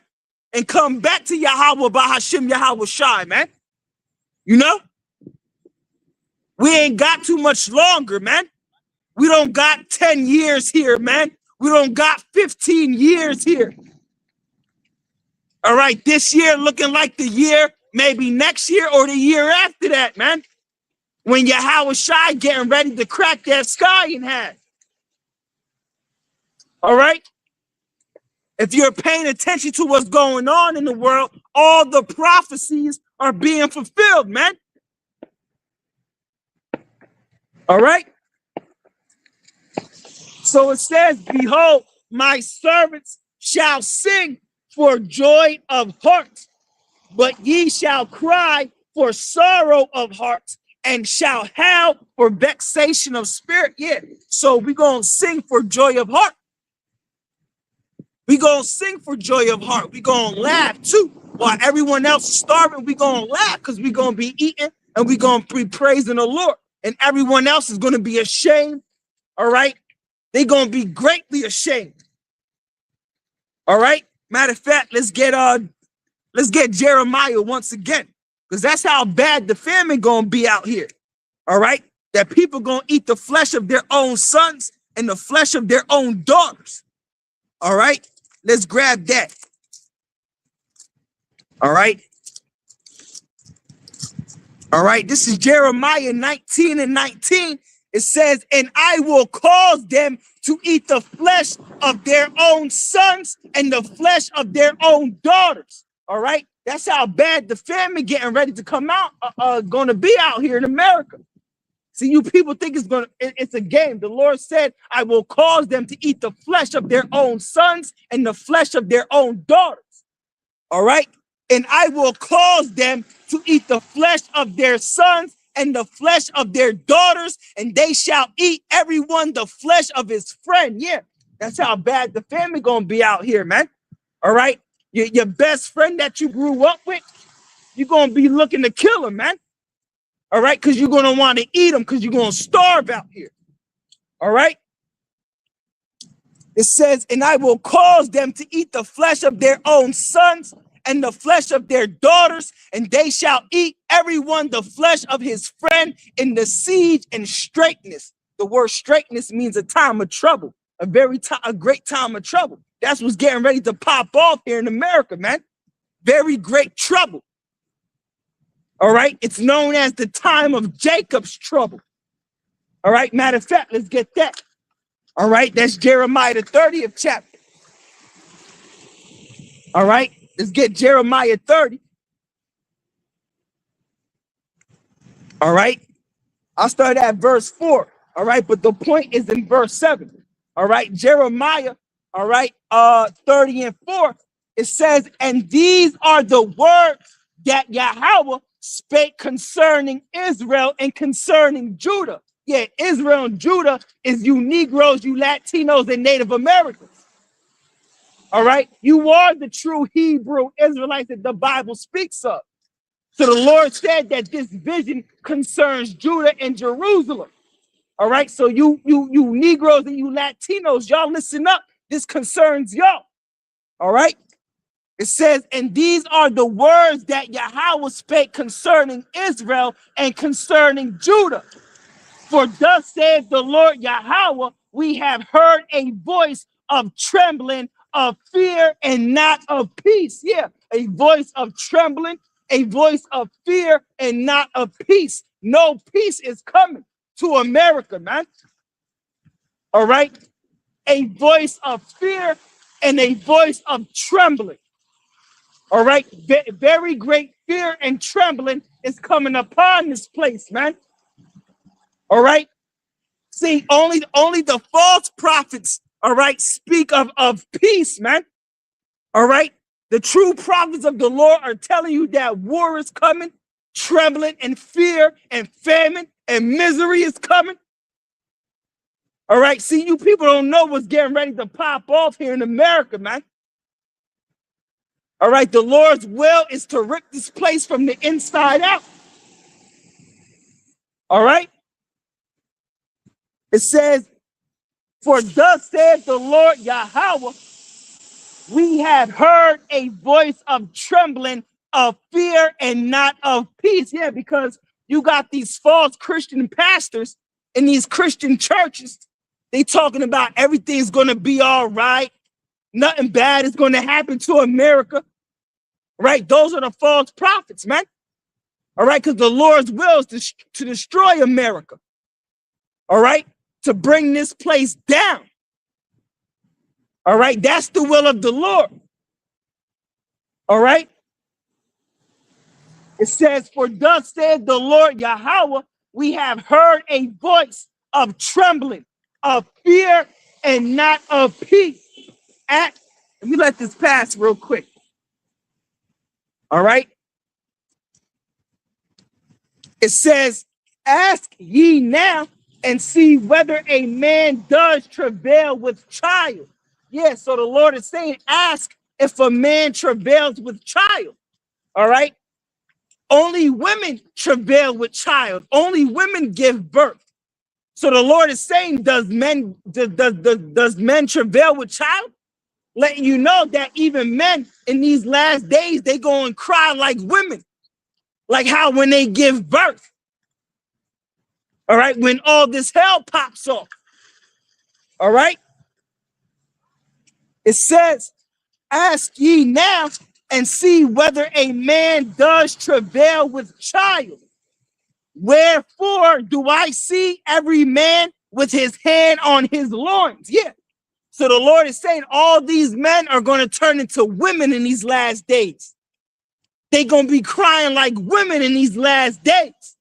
and come back to Yahweh Bahashim Yahweh Shai, man. We ain't got too much longer, man. We don't got 10 years here, man. We don't got 15 years here. All right, this year looking like the year, maybe next year or the year after that, man. When Yahweh Shai getting ready to crack that sky in half. All right? If you're paying attention to what's going on in the world, all the prophecies are being fulfilled, man. All right. So it says, behold, my servants shall sing for joy of heart, but ye shall cry for sorrow of heart and shall howl for vexation of spirit. Yeah. So we're going to sing for joy of heart. We're going to sing for joy of heart. We're going to laugh too. While everyone else is starving, we're going to laugh because we're going to be eating and we're going to be praising the Lord. And everyone else is going to be ashamed, all right? They're going to be greatly ashamed, all right? Matter of fact, let's get Jeremiah once again, because that's how bad the famine going to be out here, all right? That people going to eat the flesh of their own sons and the flesh of their own daughters, all right? Let's grab that, all right? All right, this is Jeremiah 19:19. It says, and I will cause them to eat the flesh of their own sons and the flesh of their own daughters. All right, that's how bad the famine getting ready to come out, going to be out here in America. See, you people think it's a game. The Lord said, I will cause them to eat the flesh of their own sons and the flesh of their own daughters. All right. And I will cause them to eat the flesh of their sons and the flesh of their daughters, and they shall eat everyone the flesh of his friend. Yeah, that's how bad the family gonna be out here, man. All right, your best friend that you grew up with, you're gonna be looking to kill him, man. All right, because you're gonna want to eat him because you're gonna starve out here. All right. It says, and I will cause them to eat the flesh of their own sons and the flesh of their daughters, and they shall eat everyone the flesh of his friend in the siege and straitness. The word straitness means a time of trouble. a great time of trouble. That's what's getting ready to pop off here in America, man. Very great trouble. All right. It's known as the time of Jacob's trouble. All right. Matter of fact, let's get that. All right. That's Jeremiah, the 30th chapter. All right. Let's get Jeremiah 30. All right. I'll start at verse 4. All right. But the point is in verse 7. All right. Jeremiah. All right. 30 and 4. It says, and these are the words that Yahweh spake concerning Israel and concerning Judah. Yeah, Israel and Judah is you Negroes, you Latinos, and Native Americans. All right? You are the true Hebrew Israelites that the Bible speaks of. So the Lord said that this vision concerns Judah and Jerusalem. All right? So you Negroes and you Latinos, y'all listen up. This concerns y'all. All right? It says, and these are the words that Yahweh spake concerning Israel and concerning Judah. For thus saith the Lord Yahweh, we have heard a voice of trembling, of fear, and not of peace. Yeah, a voice of trembling, a voice of fear, and not of peace. No peace is coming to America, man. All right? A voice of fear and a voice of trembling. All right, very great fear and trembling is coming upon this place, man. All right. See, only the false prophets, all right, speak of peace, man. All right. The true prophets of the Lord are telling you that war is coming, trembling and fear and famine and misery is coming. All right. See, you people don't know what's getting ready to pop off here in America, man. All right, the Lord's will is to rip this place from the inside out. All right. It says, for thus saith the Lord Yahweh, we have heard a voice of trembling, of fear, and not of peace. Yeah, because you got these false Christian pastors in these Christian churches. They talking about everything's going to be all right. Nothing bad is going to happen to America. Right? Those are the false prophets, man. All right? Because the Lord's will is to destroy America. All right? To bring this place down. All right? That's the will of the Lord. All right? It says, for thus said the Lord Yahweh, we have heard a voice of trembling, of fear, and not of peace. Let me let this pass real quick. All right. It says, ask ye now and see whether a man does travail with child. Yeah, so the Lord is saying, ask if a man travails with child. All right. Only women travail with child. Only women give birth. So the Lord is saying, does men travail with child? Letting you know that even men in these last days, they go and cry like women. Like how when they give birth. All right, when all this hell pops off. All right. It says, ask ye now and see whether a man does travail with child. Wherefore do I see every man with his hand on his loins? Yeah. So the Lord is saying all these men are going to turn into women in these last days. They're going to be crying like women in these last days.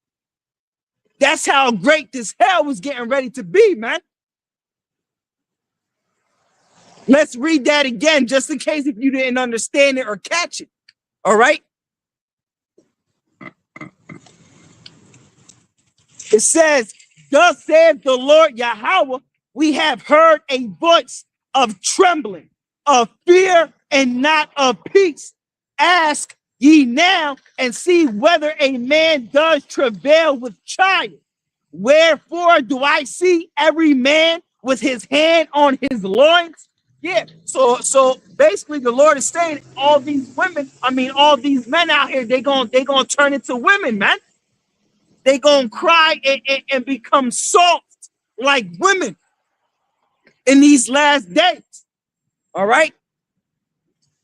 That's how great this hell was getting ready to be, man. Let's read that again, just in case if you didn't understand it or catch it. All right. It says, thus saith the Lord Yahweh, we have heard a voice of trembling, of fear, and not of peace. Ask ye now and see whether a man does travail with child. Wherefore do I see every man with his hand on his loins? Yeah, so basically the Lord is saying all these women, all these men out here, they gonna turn into women, man. They gonna cry and become soft like women. in these last days. All right.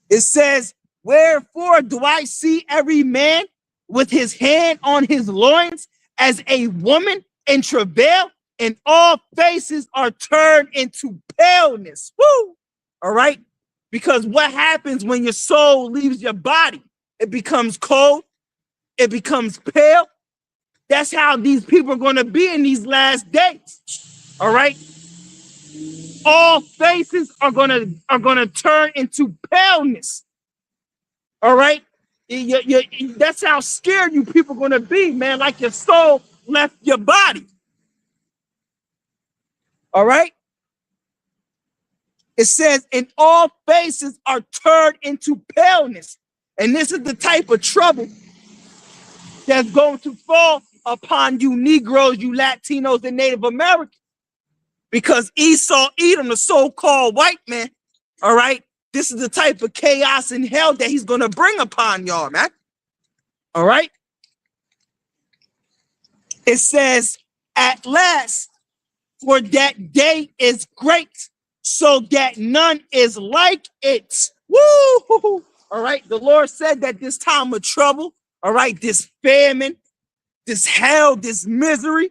It says, wherefore do I see every man with his hand on his loins as a woman in travail, and all faces are turned into paleness. Woo! All right. Because what happens when your soul leaves your body? It becomes cold. It becomes pale. That's how these people are going to be in these last days. All right. All faces are gonna turn into paleness. All right. That's how scared you people are gonna be, man. Like your soul left your body. All right. It says, and all faces are turned into paleness. And this is the type of trouble that's going to fall upon you Negroes, you Latinos, and Native Americans. Because Esau, Edom, the so-called white man, all right, this is the type of chaos and hell that he's going to bring upon y'all, man. All right. It says, at last, for that day is great, so that none is like it. Woo! All right. The Lord said that this time of trouble, all right, this famine, this hell, this misery,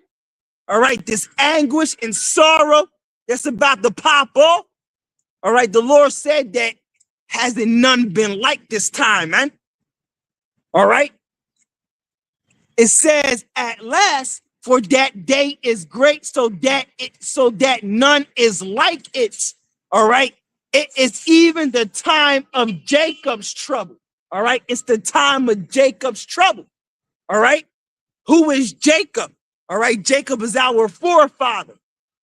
all right, this anguish and sorrow that's about to pop off. All right, the Lord said that hasn't none been like this time, man. All right. It says, at last, for that day is great, so that none is like it. All right. It is even the time of Jacob's trouble. All right. It's the time of Jacob's trouble. All right. Who is Jacob? All right. Jacob is our forefather.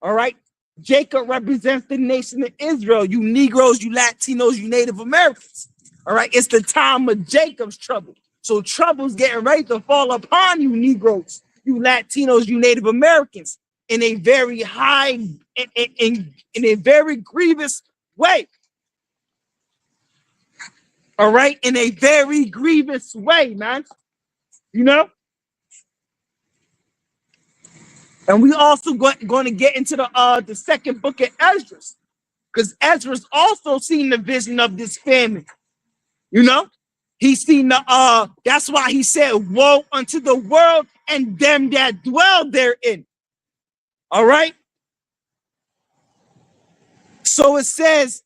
All right. Jacob represents the nation of Israel. You Negroes, you Latinos, you Native Americans. All right. It's the time of Jacob's trouble. So trouble's getting ready to fall upon you Negroes, you Latinos, you Native Americans in a very high, in a very grievous way. All right. In a very grievous way, man. You know? And we also going to get into the second book of Ezra, because Ezra's also seen the vision of this famine. You know, he's seen that's why he said, woe unto the world and them that dwell therein. All right. So it says,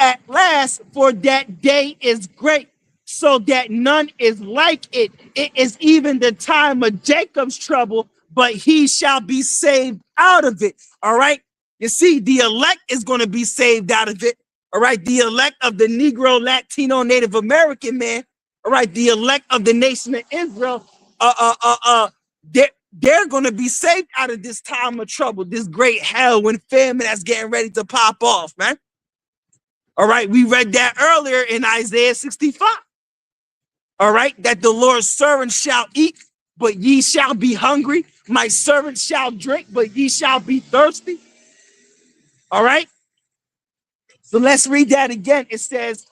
at last, for that day is great, so that none is like it. It is even the time of Jacob's trouble, but he shall be saved out of it. All right. You see, the elect is going to be saved out of it. All right. The elect of the Negro, Latino, Native American man. All right. The elect of the nation of Israel. They're going to be saved out of this time of trouble, this great hell when famine that's getting ready to pop off, man. All right. We read that earlier in Isaiah 65. All right. That the Lord's servant shall eat, but ye shall be hungry. My servant shall drink, but ye shall be thirsty. All right. So let's read that again. It says,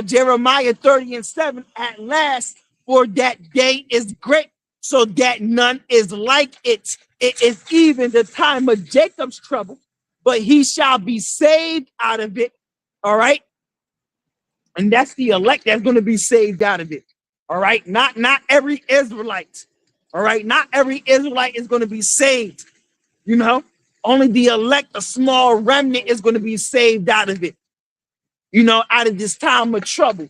Jeremiah 30:7, at last, for that day is great, so that none is like it. It is even the time of Jacob's trouble, but he shall be saved out of it. All right. And that's the elect that's going to be saved out of it. All right. Not every Israelite. All right. Not every Israelite is going to be saved. You know, only the elect, a small remnant, is going to be saved out of it. You know, out of this time of trouble.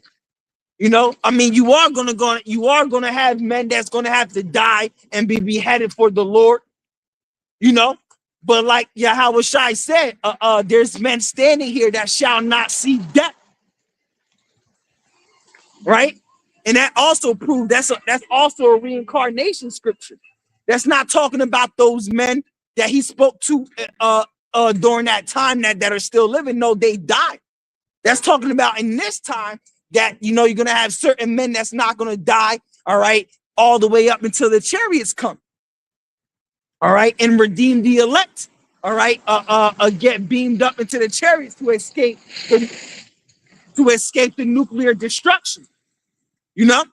You know, I mean, you are going to have men that's going to have to die and be beheaded for the Lord. You know, but like Yahweh Shai said, there's men standing here that shall not see death. Right. And that also proved that's also a reincarnation scripture. That's not talking about those men that he spoke to during that time that are still living. No, they died. That's talking about in this time that, you know, you're going to have certain men that's not going to die. All right. All the way up until the chariots come. All right. And redeem the elect. All right. Get beamed up into the chariots to escape the nuclear destruction. You know?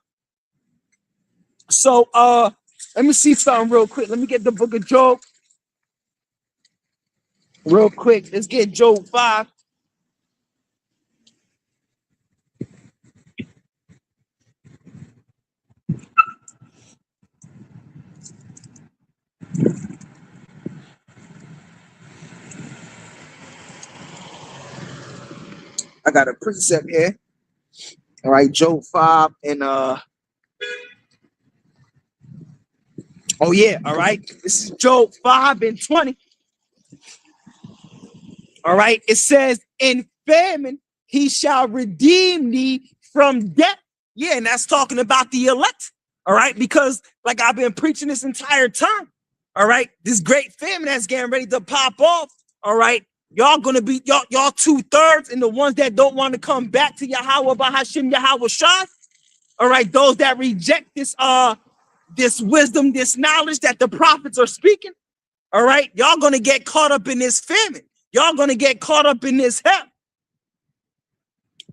So let me see something real quick. Let me get the book of Job. real quick. Let's get Job 5. I got a precept here. All right, Job 5 and oh yeah, all right. This is Job 5 and 20. All right, it says, in famine he shall redeem thee from death. Yeah, and that's talking about the elect. All right, because like I've been preaching this entire time. All right, this great famine that's getting ready to pop off. All right, y'all gonna be y'all 2/3, and the ones that don't want to come back to Yahweh Bahashim Yahweh Shah. All right, those that reject this wisdom, this knowledge that the prophets are speaking. All right, y'all gonna get caught up in this famine. Y'all gonna get caught up in this hell.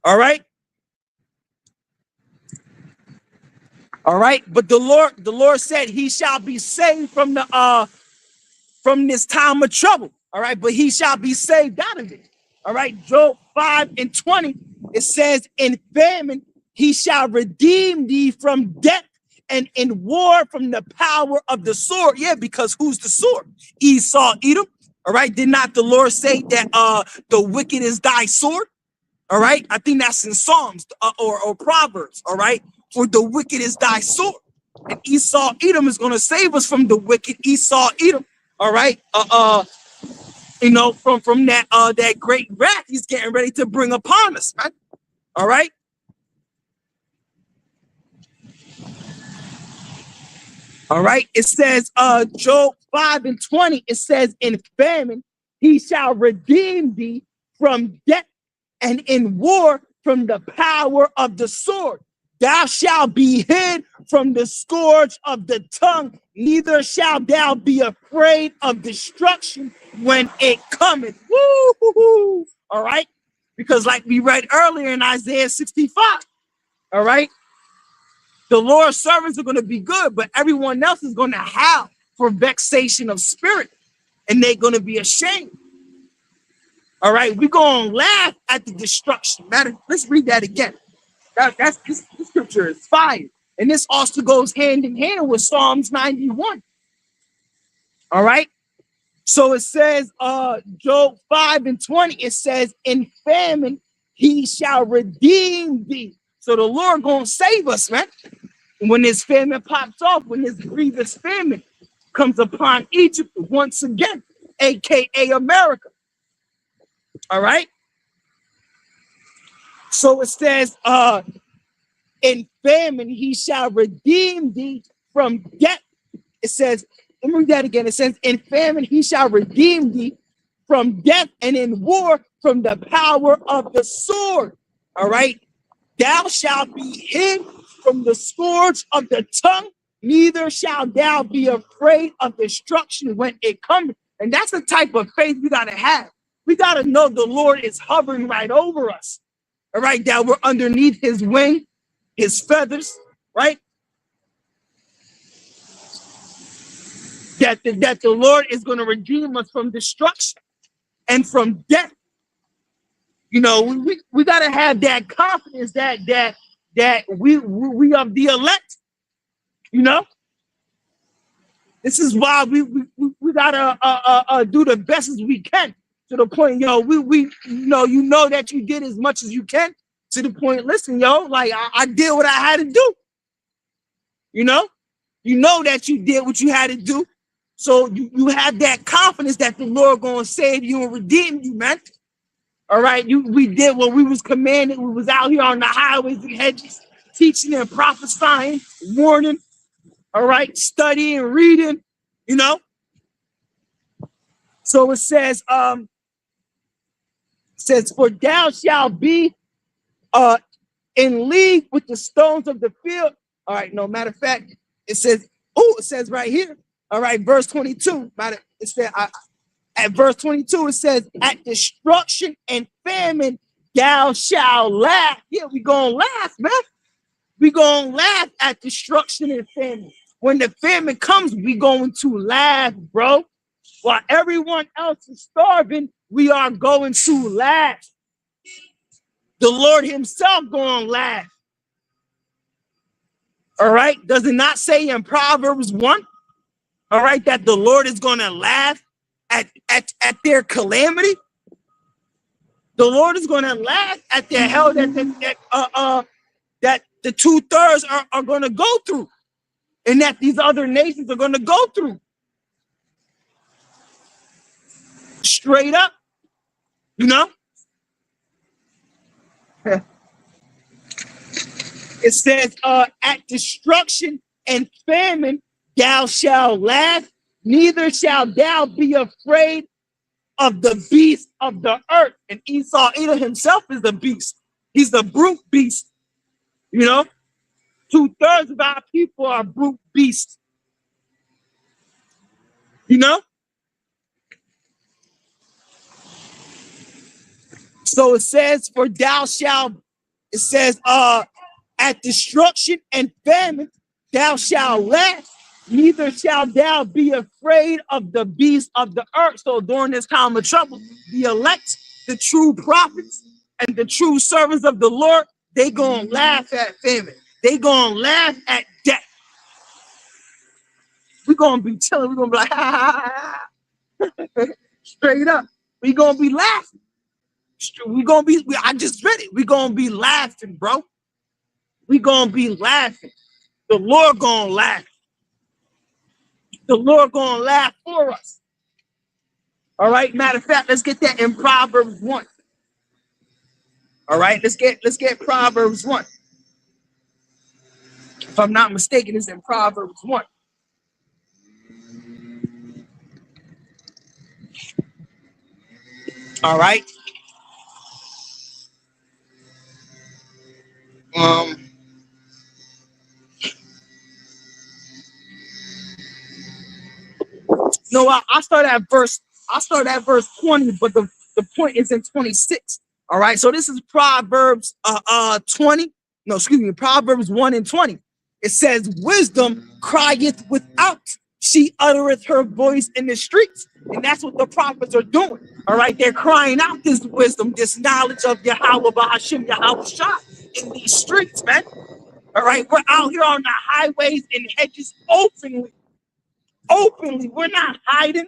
All right. All right, but the Lord said he shall be saved from this time of trouble. All right, but he shall be saved out of it. All right, Job 5 and 20, it says, in famine he shall redeem thee from death, and in war from the power of the sword. Yeah, because who's the sword? Esau, Edom. All right, did not the Lord say that the wicked is thy sword? All right, I think that's in Psalms or Proverbs. All right, for the wicked is thy sword, and Esau, Edom is going to save us from the wicked Esau, Edom. All right, you know, from that great wrath he's getting ready to bring upon us, man. All right. All right, it says, Job 5 and 20, it says, in famine he shall redeem thee from death, and in war from the power of the sword. Thou shalt be hid from the scourge of the tongue, neither shalt thou be afraid of destruction when it cometh. Woo-hoo-hoo. All right, because like we read earlier in Isaiah 65, all right, the Lord's servants are going to be good, but everyone else is going to have for vexation of spirit, and they're going to be ashamed. All right, we're going to laugh at the destruction. Matter, let's read that again. This scripture is fire. And this also goes hand in hand with Psalms 91. All right. So it says, Job 5 and 20, it says, in famine he shall redeem thee. So the Lord going to save us, man. When this famine pops off, when this grievous famine comes upon Egypt once again, aka Amerikkka. All right. So it says, in famine he shall redeem thee from death. It says, let me read that again. It says, in famine he shall redeem thee from death, and in war from the power of the sword. All right. Thou shalt be hid from the scourge of the tongue, neither shalt thou be afraid of destruction when it comes. And that's the type of faith we got to have. We got to know the Lord is hovering right over us. All right, that we're underneath his wing, his feathers, right? That the Lord is going to redeem us from destruction and from death. You know, we got to have that confidence that we are the elect. You know, this is why we gotta do the best as we can, to the point, yo, we you know that you did as much as you can, to the point, listen, yo, like I did what I had to do. You know that you did what you had to do. So you have that confidence that the Lord gonna save you and redeem you, man. All right, we did what we was commanded. We was out here on the highways and hedges, teaching and prophesying, warning. All right, studying, reading, you know. So it says, for thou shalt be in league with the stones of the field. All right, no matter of fact, it says right here. All right, verse 22. It said at verse 22, it says, at destruction and famine thou shalt laugh. Yeah, we gonna laugh, man. We gonna laugh at destruction and famine. When the famine comes, we going to laugh, bro. While everyone else is starving, we are going to laugh. The Lord himself going to laugh. All right. Does it not say in Proverbs 1? All right, that the Lord is going to laugh at their calamity. The Lord is going to laugh at the hell that the 2/3 are going to go through, and that these other nations are going to go through. Straight up, you know. It says, at destruction and famine, thou shalt laugh, neither shalt thou be afraid of the beast of the earth. And Esau, Edom himself is the beast. He's the brute beast. You know, 2/3 of our people are brute beasts. You know? So it says, for thou shalt, it says, at destruction and famine, thou shalt laugh, neither shalt thou be afraid of the beast of the earth. So during this time of trouble, the elect, the true prophets, and the true servants of the Lord, they gonna laugh at famine. They gonna laugh at death. We're gonna be chilling. We're gonna be like, ha, ha, ha, ha. Straight up. We're gonna be laughing. I just read it. We're gonna be laughing, bro. We're gonna be laughing. The Lord gonna laugh. The Lord gonna laugh for us. All right. Matter of fact, let's get that in Proverbs 1. All right, let's get Proverbs 1. If I'm not mistaken, it's in Proverbs 1. All right. No, I start at verse 20, but the point is in 26. All right. So this is Proverbs 20. No, excuse me, Proverbs 1 and 20. It says, wisdom crieth without, she uttereth her voice in the streets. And that's what the prophets are doing. All right. They're crying out this wisdom, this knowledge of Yahweh Bahashim Yahweh Shah in these streets, man. All right. We're out here on the highways and hedges openly. We're not hiding.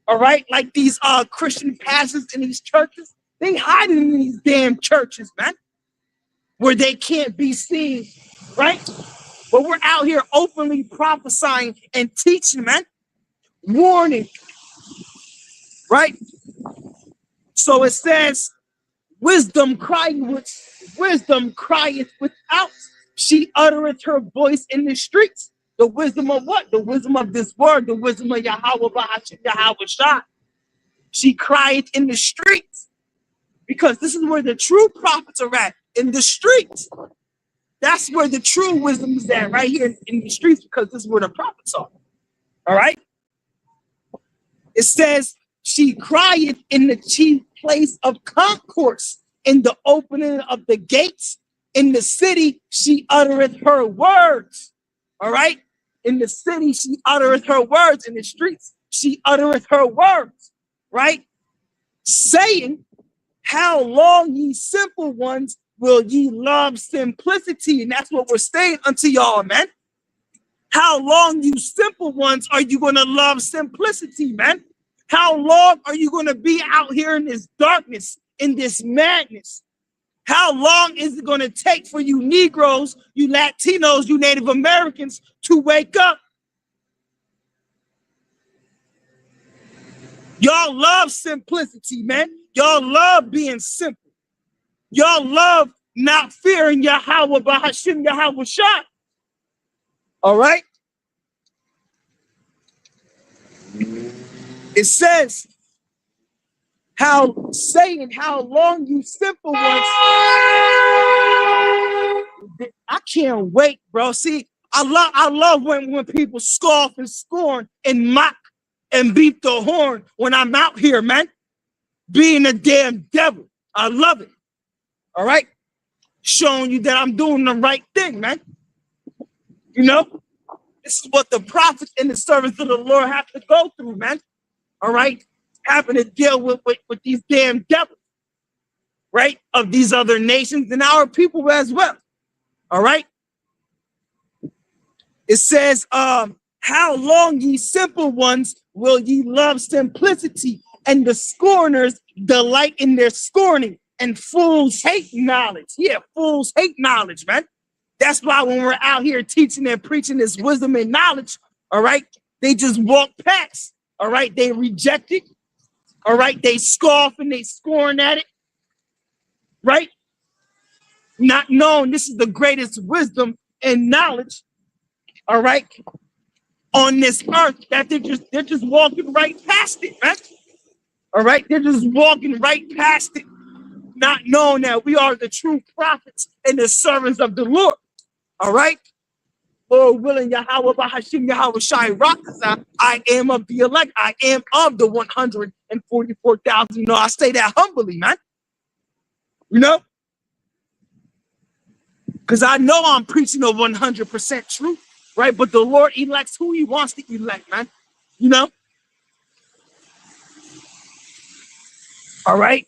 All right. Like these Christian pastors in these churches, they hiding in these damn churches, man, where they can't be seen. Right. But we're out here openly prophesying and teaching, man, warning. Right. So it says, wisdom crieth without, she uttereth her voice in the streets. The wisdom of what? The wisdom of this word, the wisdom of Yahweh Bahashim Yahweh Shah. She crieth in the streets, because this is where the true prophets are at, in the streets. That's where the true wisdom is at, right here in the streets, because this is where the prophets are. All right. It says, she crieth in the chief place of concourse, in the opening of the gates. In the city, she uttereth her words. All right. In the city, she uttereth her words. In the streets, she uttereth her words. Right. Saying, how long, ye simple ones, will ye love simplicity? And that's what we're saying unto y'all, man. How long, you simple ones, are you going to love simplicity, man? How long are you going to be out here in this darkness, in this madness? How long is it going to take for you Negroes, you Latinos, you Native Americans to wake up? Y'all love simplicity, man. Y'all love being simple. Y'all love not fearing Yahweh Bahashim Yahweh Shah. All right? It says, how long, you simple ones. I can't wait, bro. See, I love when people scoff and scorn and mock and beat the horn when I'm out here, man, being a damn devil. I love it. All right? Showing you that I'm doing the right thing, man. You know? This is what the prophets and the servants of the Lord have to go through, man. all right, having to deal with these damn devils, right, of these other nations and our people as well, all right? It says, how long, ye simple ones, will ye love simplicity, and the scorners delight in their scorning, and fools hate knowledge. Yeah, fools hate knowledge, man. That's why when we're out here teaching and preaching this wisdom and knowledge, all right, they just walk past, all right? They reject it, all right? They scoff and they scorn at it, right? Not knowing this is the greatest wisdom and knowledge, all right, on this earth, that they're just walking right past it, man. All right, they're just walking right past it, not knowing that we are the true prophets and the servants of the Lord. All right. Lord willing, Yahweh Bahashim Yahweh Shai Rakasa, I am of the elect. I am of the 144,000. You know, I say that humbly, man. You know, because I know I'm preaching the 100% truth, right? But the Lord elects who he wants to elect, man. You know? All right.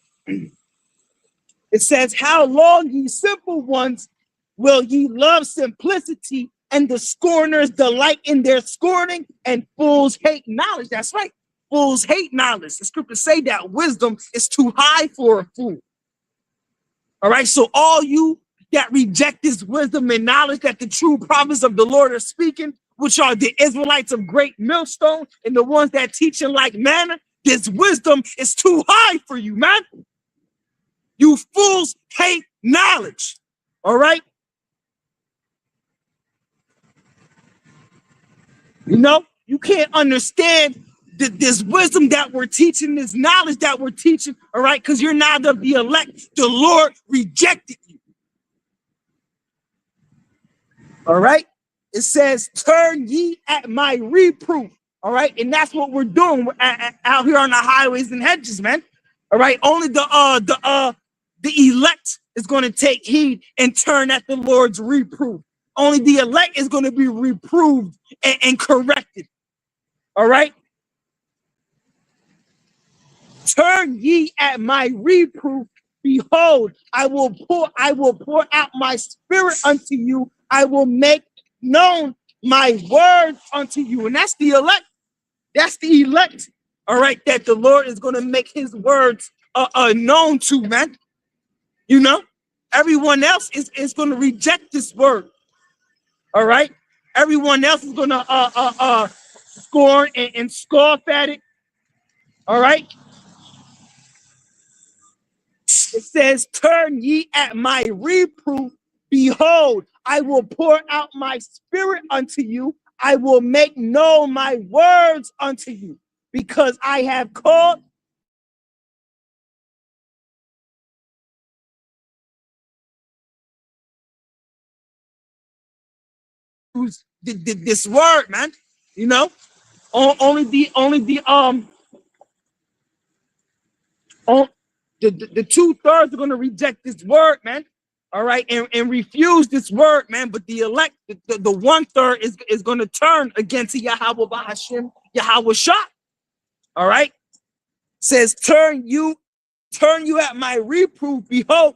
It says, how long, ye simple ones, will ye love simplicity, and the scorners delight in their scorning, and fools hate knowledge. That's right. Fools hate knowledge. The scriptures say that wisdom is too high for a fool. All right. So all you that reject this wisdom and knowledge that the true prophets of the Lord are speaking, which are the Israelites of great millstone and the ones that teaching like manna, this wisdom is too high for you, man. You fools hate knowledge. All right. You know, you can't understand this wisdom that we're teaching, this knowledge that we're teaching, all right, because you're not of the elect. The Lord rejected you. All right. It says, turn ye at my reproof. All right. And that's what we're doing out here on the highways and hedges, man. All right. Only the elect is going to take heed and turn at the Lord's reproof. Only the elect is going to be reproved and corrected. All right. Turn ye at my reproof. Behold, I will pour out my spirit unto you. I will make known my words unto you. And that's the elect. That's the elect. All right. That the Lord is going to make his words known to, man. You know, everyone else is going to reject this word. All right. Everyone else is going to scorn and scoff at it. All right. It says, turn ye at my reproof. Behold, I will pour out my spirit unto you. I will make known my words unto you, because I have called this word, man. You know, only the 2/3 are going to reject this word, man. All right, and refuse this word, man. But the elect, the 1/3 is going to turn against Yahweh Bahashim, Yahweh Shah. All right, says turn you at my reproof. Behold,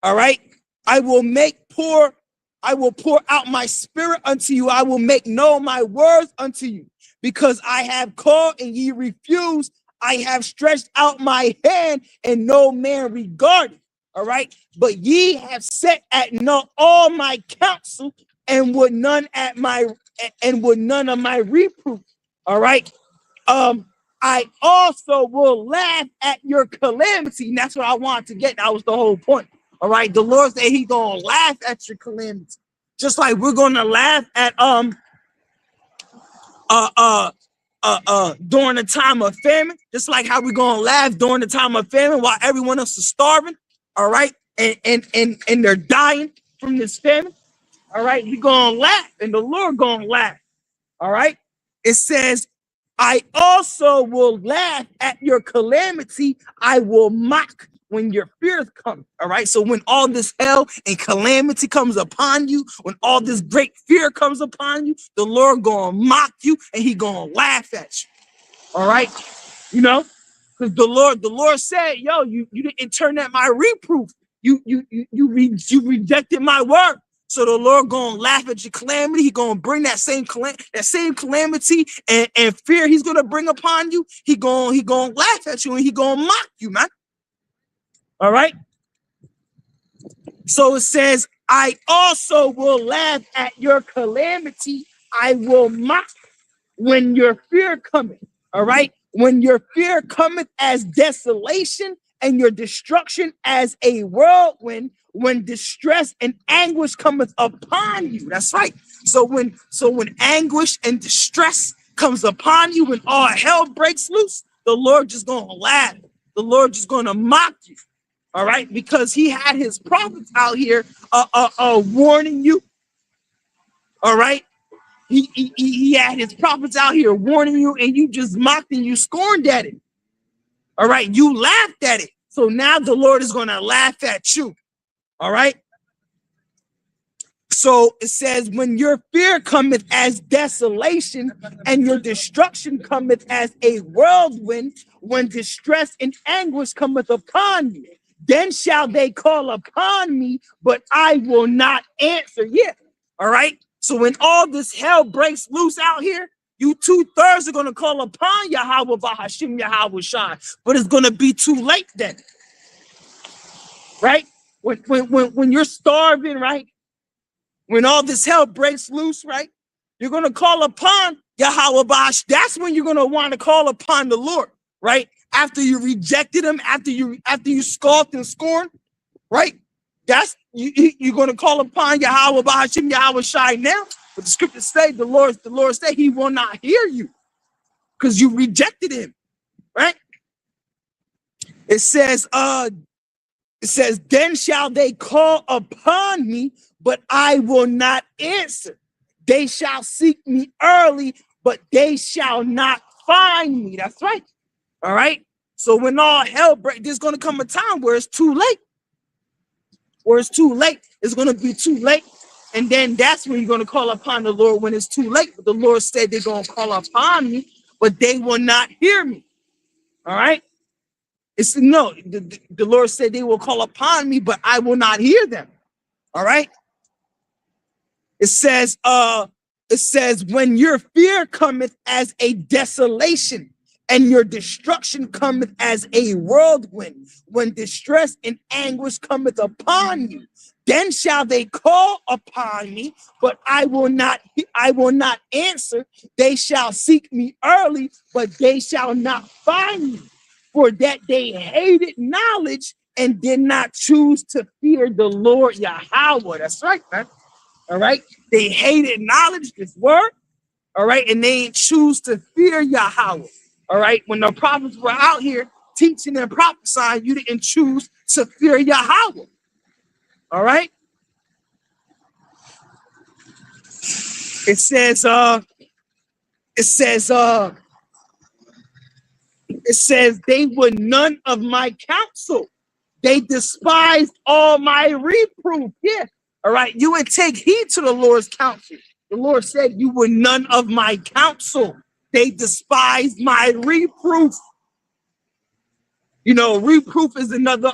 all right, I will pour out my spirit unto you. I will make known my words unto you, because I have called and ye refused. I have stretched out my hand and no man regarded. All right. But ye have set at naught all my counsel, and would none of my reproof. All right. I also will laugh at your calamity. And that's what I wanted to get. That was the whole point. All right. The Lord said he's gonna laugh at your calamity. Just like we're gonna laugh at during the time of famine, just like how we're gonna laugh during the time of famine while everyone else is starving, all right, and they're dying from this famine, all right. You're gonna laugh, and the Lord gonna laugh, all right. It says, I also will laugh at your calamity. I will mock when your fears come. All right. So when all this hell and calamity comes upon you, when all this great fear comes upon you, the Lord gonna mock you and he gonna laugh at you. All right. You know, because the Lord said, yo, you didn't turn at my reproof. You rejected my word. So the Lord gonna laugh at your calamity. He gonna bring that same calamity and fear he's gonna bring upon you. He gonna laugh at you and he gonna mock you, man. All right. So it says, I also will laugh at your calamity. I will mock when your fear cometh. All right. When your fear cometh as desolation and your destruction as a whirlwind, when distress and anguish cometh upon you. That's right. So when anguish and distress comes upon you, when all hell breaks loose, the Lord just gonna laugh. The Lord just gonna mock you. All right, because he had his prophets out here warning you. All right. He had his prophets out here warning you, and you just mocked and you scorned at it. All right, you laughed at it. So now the Lord is going to laugh at you. All right. So it says, when your fear cometh as desolation and your destruction cometh as a whirlwind, when distress and anguish cometh upon you, then shall they call upon me, but I will not answer. Yeah. All right. So when all this hell breaks loose out here, you 2/3 are going to call upon Yahweh Bahashim Yahweh Shai, but it's going to be too late then. Right? When you're starving, right? When all this hell breaks loose, right? You're going to call upon Yahweh Bash. That's when you're going to want to call upon the Lord, right? After you rejected him, after you scoffed and scorned, right? That's you're going to call upon Yahweh Bahashim Yahweh Shai now. But the scriptures say, the Lord say he will not hear you because you rejected him, right? It says, then shall they call upon me, but I will not answer. They shall seek me early, but they shall not find me. That's right. All right. So when all hell breaks, there's going to come a time where it's too late. It's going to be too late. And then that's when you're going to call upon the Lord when it's too late. But the Lord said they're going to call upon me, but they will not hear me. All right. It's no, the Lord said they will call upon me, but I will not hear them. All right. It says, when your fear cometh as a desolation and your destruction cometh as a whirlwind, when distress and anguish cometh upon you, then shall they call upon me, but I will not answer. They shall seek me early, but they shall not find me, for that they hated knowledge and did not choose to fear the Lord Yahweh. That's right, man. All right. They hated knowledge, this word. All right. And they didn't choose to fear Yahweh. All right. When the prophets were out here teaching and prophesying, you didn't choose to fear Yahweh. All right. It says they were none of my counsel. They despised all my reproof. Yeah. All right. You would take heed to the Lord's counsel. The Lord said you were none of my counsel. They despised my reproof. You know, reproof is another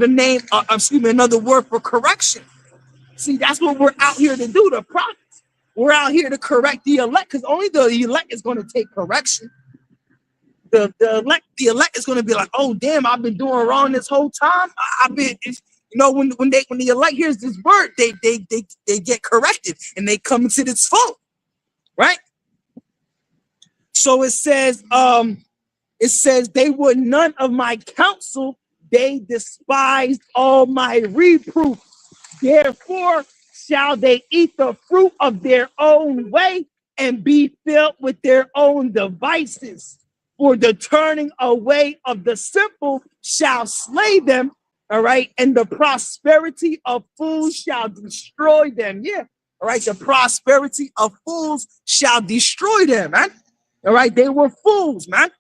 name, another word for correction. See, that's what we're out here to do, the prophets. We're out here to correct the elect, because only the elect is going to take correction. The elect is going to be like, oh damn, I've been doing wrong this whole time. I've been, you know, when the elect hears this word, they get corrected and they come into this fold, right? So it says they were none of my counsel. They despised all my reproof. Therefore shall they eat the fruit of their own way and be filled with their own devices. For the turning away of the simple shall slay them. All right. And the prosperity of fools shall destroy them. Yeah. All right. The prosperity of fools shall destroy them, man. All right. They were fools, man.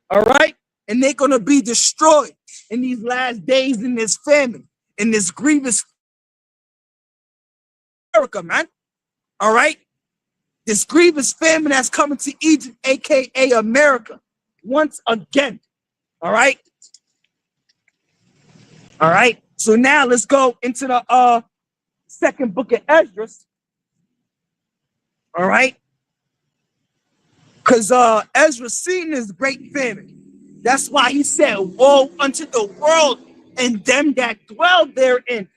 All right. And they're going to be destroyed in these last days, in this famine, in this grievous Amerikkka, man. All right. This grievous famine that's coming to Egypt, aka America, once again. All right. All right. So now let's go into the second book of Ezra. All right. Because Ezra seen this great famine. That's why he said, woe unto the world and them that dwell therein.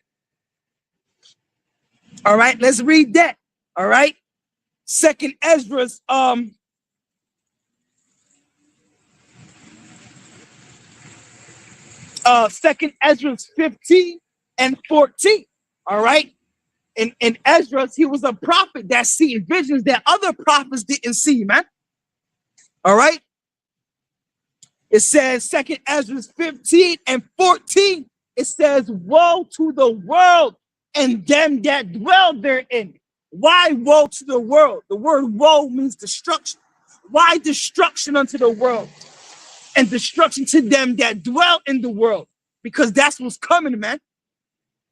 All right, let's read that. All right. Second Ezra's Second Ezra's 15 and 14. All right. In Ezra, he was a prophet that seen visions that other prophets didn't see, man. All right. It says Second Ezra 15 and 14. It says, woe to the world and them that dwell therein. Why woe to the world? The word woe means destruction. Why destruction unto the world and destruction to them that dwell in the world? Because that's what's coming, man.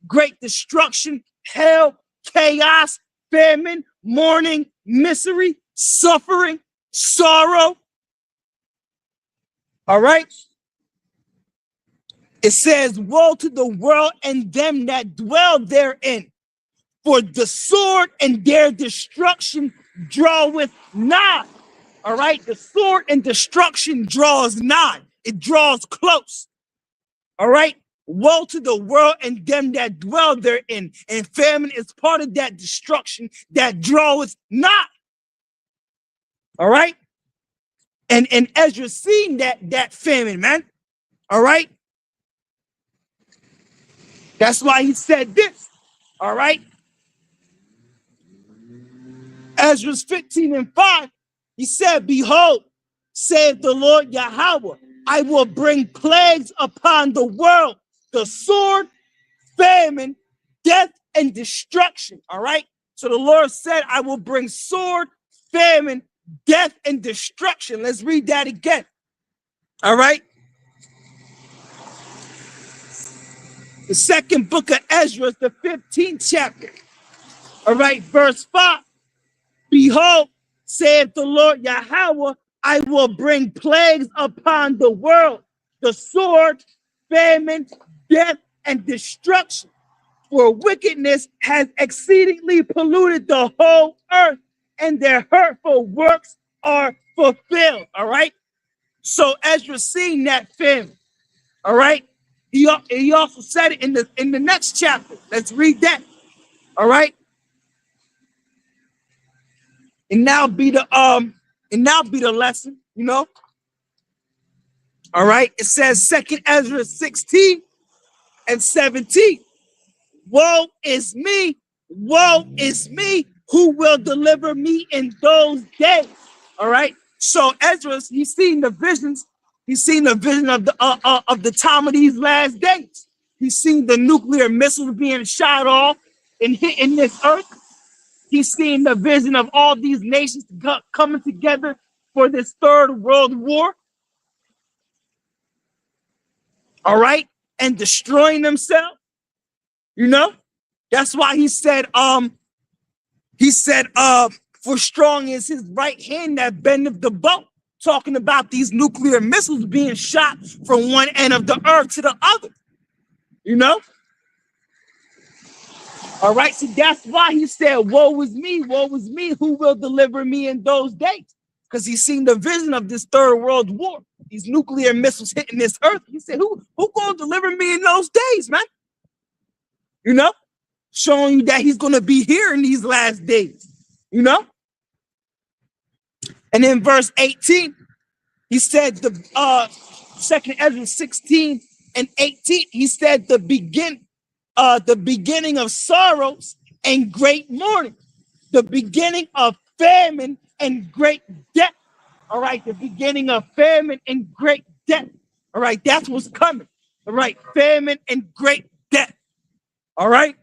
Great destruction, hell, chaos, famine, mourning, misery, suffering, sorrow. All right. It says, woe to the world and them that dwell therein, for the sword and their destruction draweth nigh. All right. The sword and destruction draws nigh. It draws close. All right. Woe to the world and them that dwell therein. And famine is part of that destruction that draweth nigh. All right. And Ezra seen that famine, man. All right. That's why he said this. All right. Ezra's 15 and 5. He said, behold, saith the Lord Yahweh, I will bring plagues upon the world, the sword, famine, death, and destruction. All right. So the Lord said, I will bring sword, famine, death, and destruction. Let's read that again. All right. The second book of Ezra, the 15th chapter. All right. Verse 5. Behold, saith the Lord Yahweh, I will bring plagues upon the world, the sword, famine, death, and destruction. For wickedness has exceedingly polluted the whole earth, and their hurtful works are fulfilled. All right. So Ezra seen that famine. All right. He also said it in the next chapter. Let's read that. All right. And now be the lesson, you know. All right. It says Second Ezra 16 and 17. Woe is me, who will deliver me in those days. All right. So Ezra, he's seen the visions. He's seen the vision of the time of these last days. He's seen the nuclear missiles being shot off and hitting this earth. He's seen the vision of all these nations coming together for this third world war. All right. And destroying themselves. You know, that's why he said, for strong is his right hand that bendeth the bow, talking about these nuclear missiles being shot from one end of the earth to the other, you know? All right, so that's why he said, woe is me, who will deliver me in those days? Because he's seen the vision of this third world war, these nuclear missiles hitting this earth. He said, who gonna deliver me in those days, man? You know, showing you that he's going to be here in these last days, you know. And in verse 18, he said the Second Ezra 16 and 18, he said the beginning of sorrows and great mourning, the beginning of famine and great death. All right, the beginning of famine and great death. All right, that's what's coming. All right, famine and great death. All right.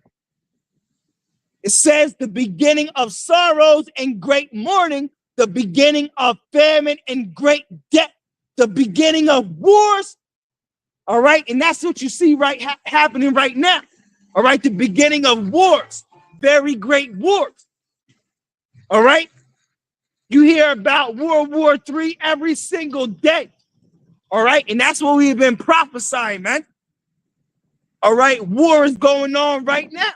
It says the beginning of sorrows and great mourning, the beginning of famine and great death, the beginning of wars. All right. And that's what you see happening right now. All right. The beginning of wars, very great wars. All right. You hear about World War III every single day. All right. And that's what we've been prophesying, man. All right. War is going on right now.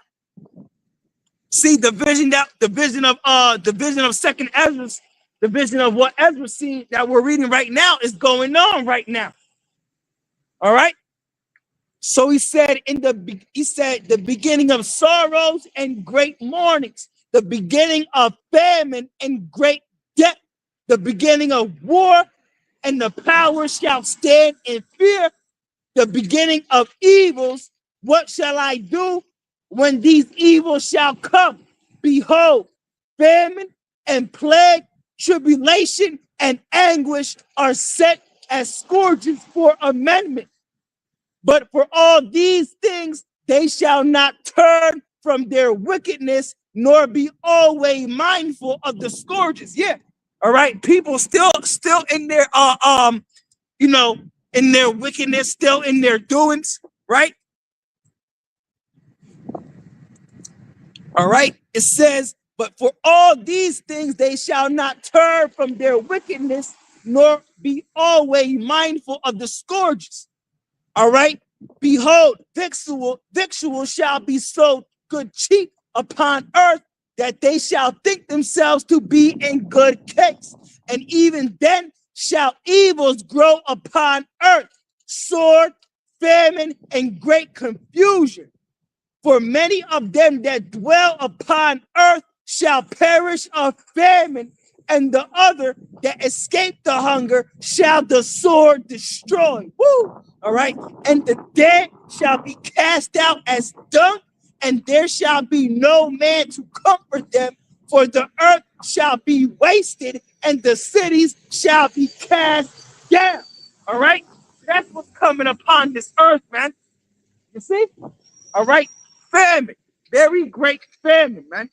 See the vision of Second Ezra, the vision of what Ezra seen that we're reading right now is going on right now. All right. So he said the beginning of sorrows and great mournings, the beginning of famine and great death, the beginning of war, and the power shall stand in fear, the beginning of evils. What shall I do when these evils shall come? Behold, famine and plague, tribulation and anguish are set as scourges for amendment. But for all these things, they shall not turn from their wickedness, nor be always mindful of the scourges. Yeah. All right. People still in their in their wickedness, still in their doings, right? All right. It says, but for all these things, they shall not turn from their wickedness, nor be always mindful of the scourges. All right. Behold, victual shall be sold good cheap upon earth, that they shall think themselves to be in good case. And even then shall evils grow upon earth, sword, famine, and great confusion. For many of them that dwell upon earth shall perish of famine, and the other that escape the hunger shall the sword destroy. Woo! All right. And the dead shall be cast out as dung, and there shall be no man to comfort them, for the earth shall be wasted, and the cities shall be cast down. All right. That's what's coming upon this earth, man. You see? All right. Famine. Very great famine, man.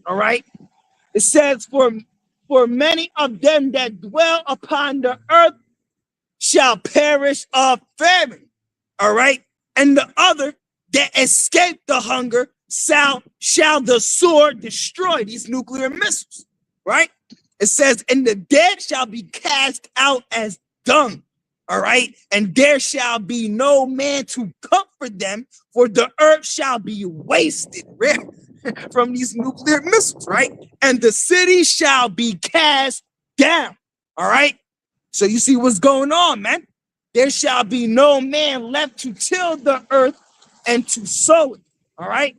All right. It says, for many of them that dwell upon the earth shall perish of famine. All right. And the other that escape the hunger shall the sword destroy. These nuclear missiles. Right. It says, and the dead shall be cast out as dung. All right. And there shall be no man to comfort them, for the earth shall be wasted from these nuclear missiles. Right. And the city shall be cast down. All right. So you see what's going on, man. There shall be no man left to till the earth and to sow it. All right.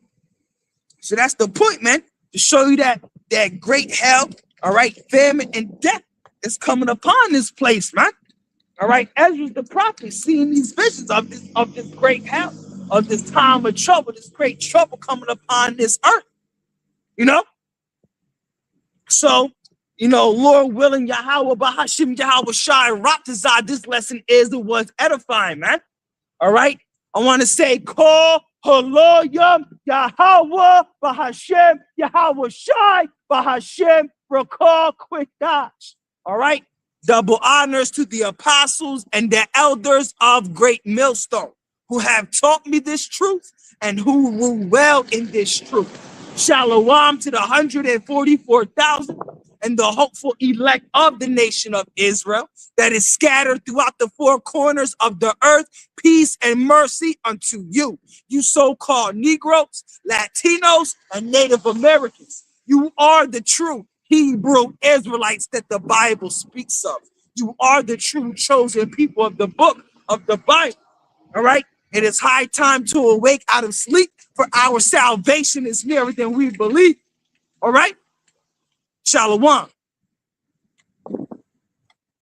So that's the point, man, to show you that great hell, all right, famine and death is coming upon this place, man. All right. Ezra's the prophet seeing these visions of this great hell, of this time of trouble, this great trouble coming upon this earth. You know? So, Lord willing, Yahweh, Bahashim, Yahweh, Shai, Raptazah, this lesson was edifying, man. All right. I want to say, call Haloyam, Yahweh, Bahashim, Yahweh, Shai, Bahashim, Rakal, Quitash. All right. Double honors to the apostles and the elders of Great Millstone, who have taught me this truth and who rule well in this truth. Shalom to the 144,000 and the hopeful elect of the nation of Israel that is scattered throughout the four corners of the earth. Peace and mercy unto you, you so-called Negroes, Latinos, and Native Americans. You are the true Hebrew Israelites that the Bible speaks of. You are the true chosen people of the book of the Bible. All right. It is high time to awake out of sleep, for our salvation is nearer than we believe. All right. Shalom.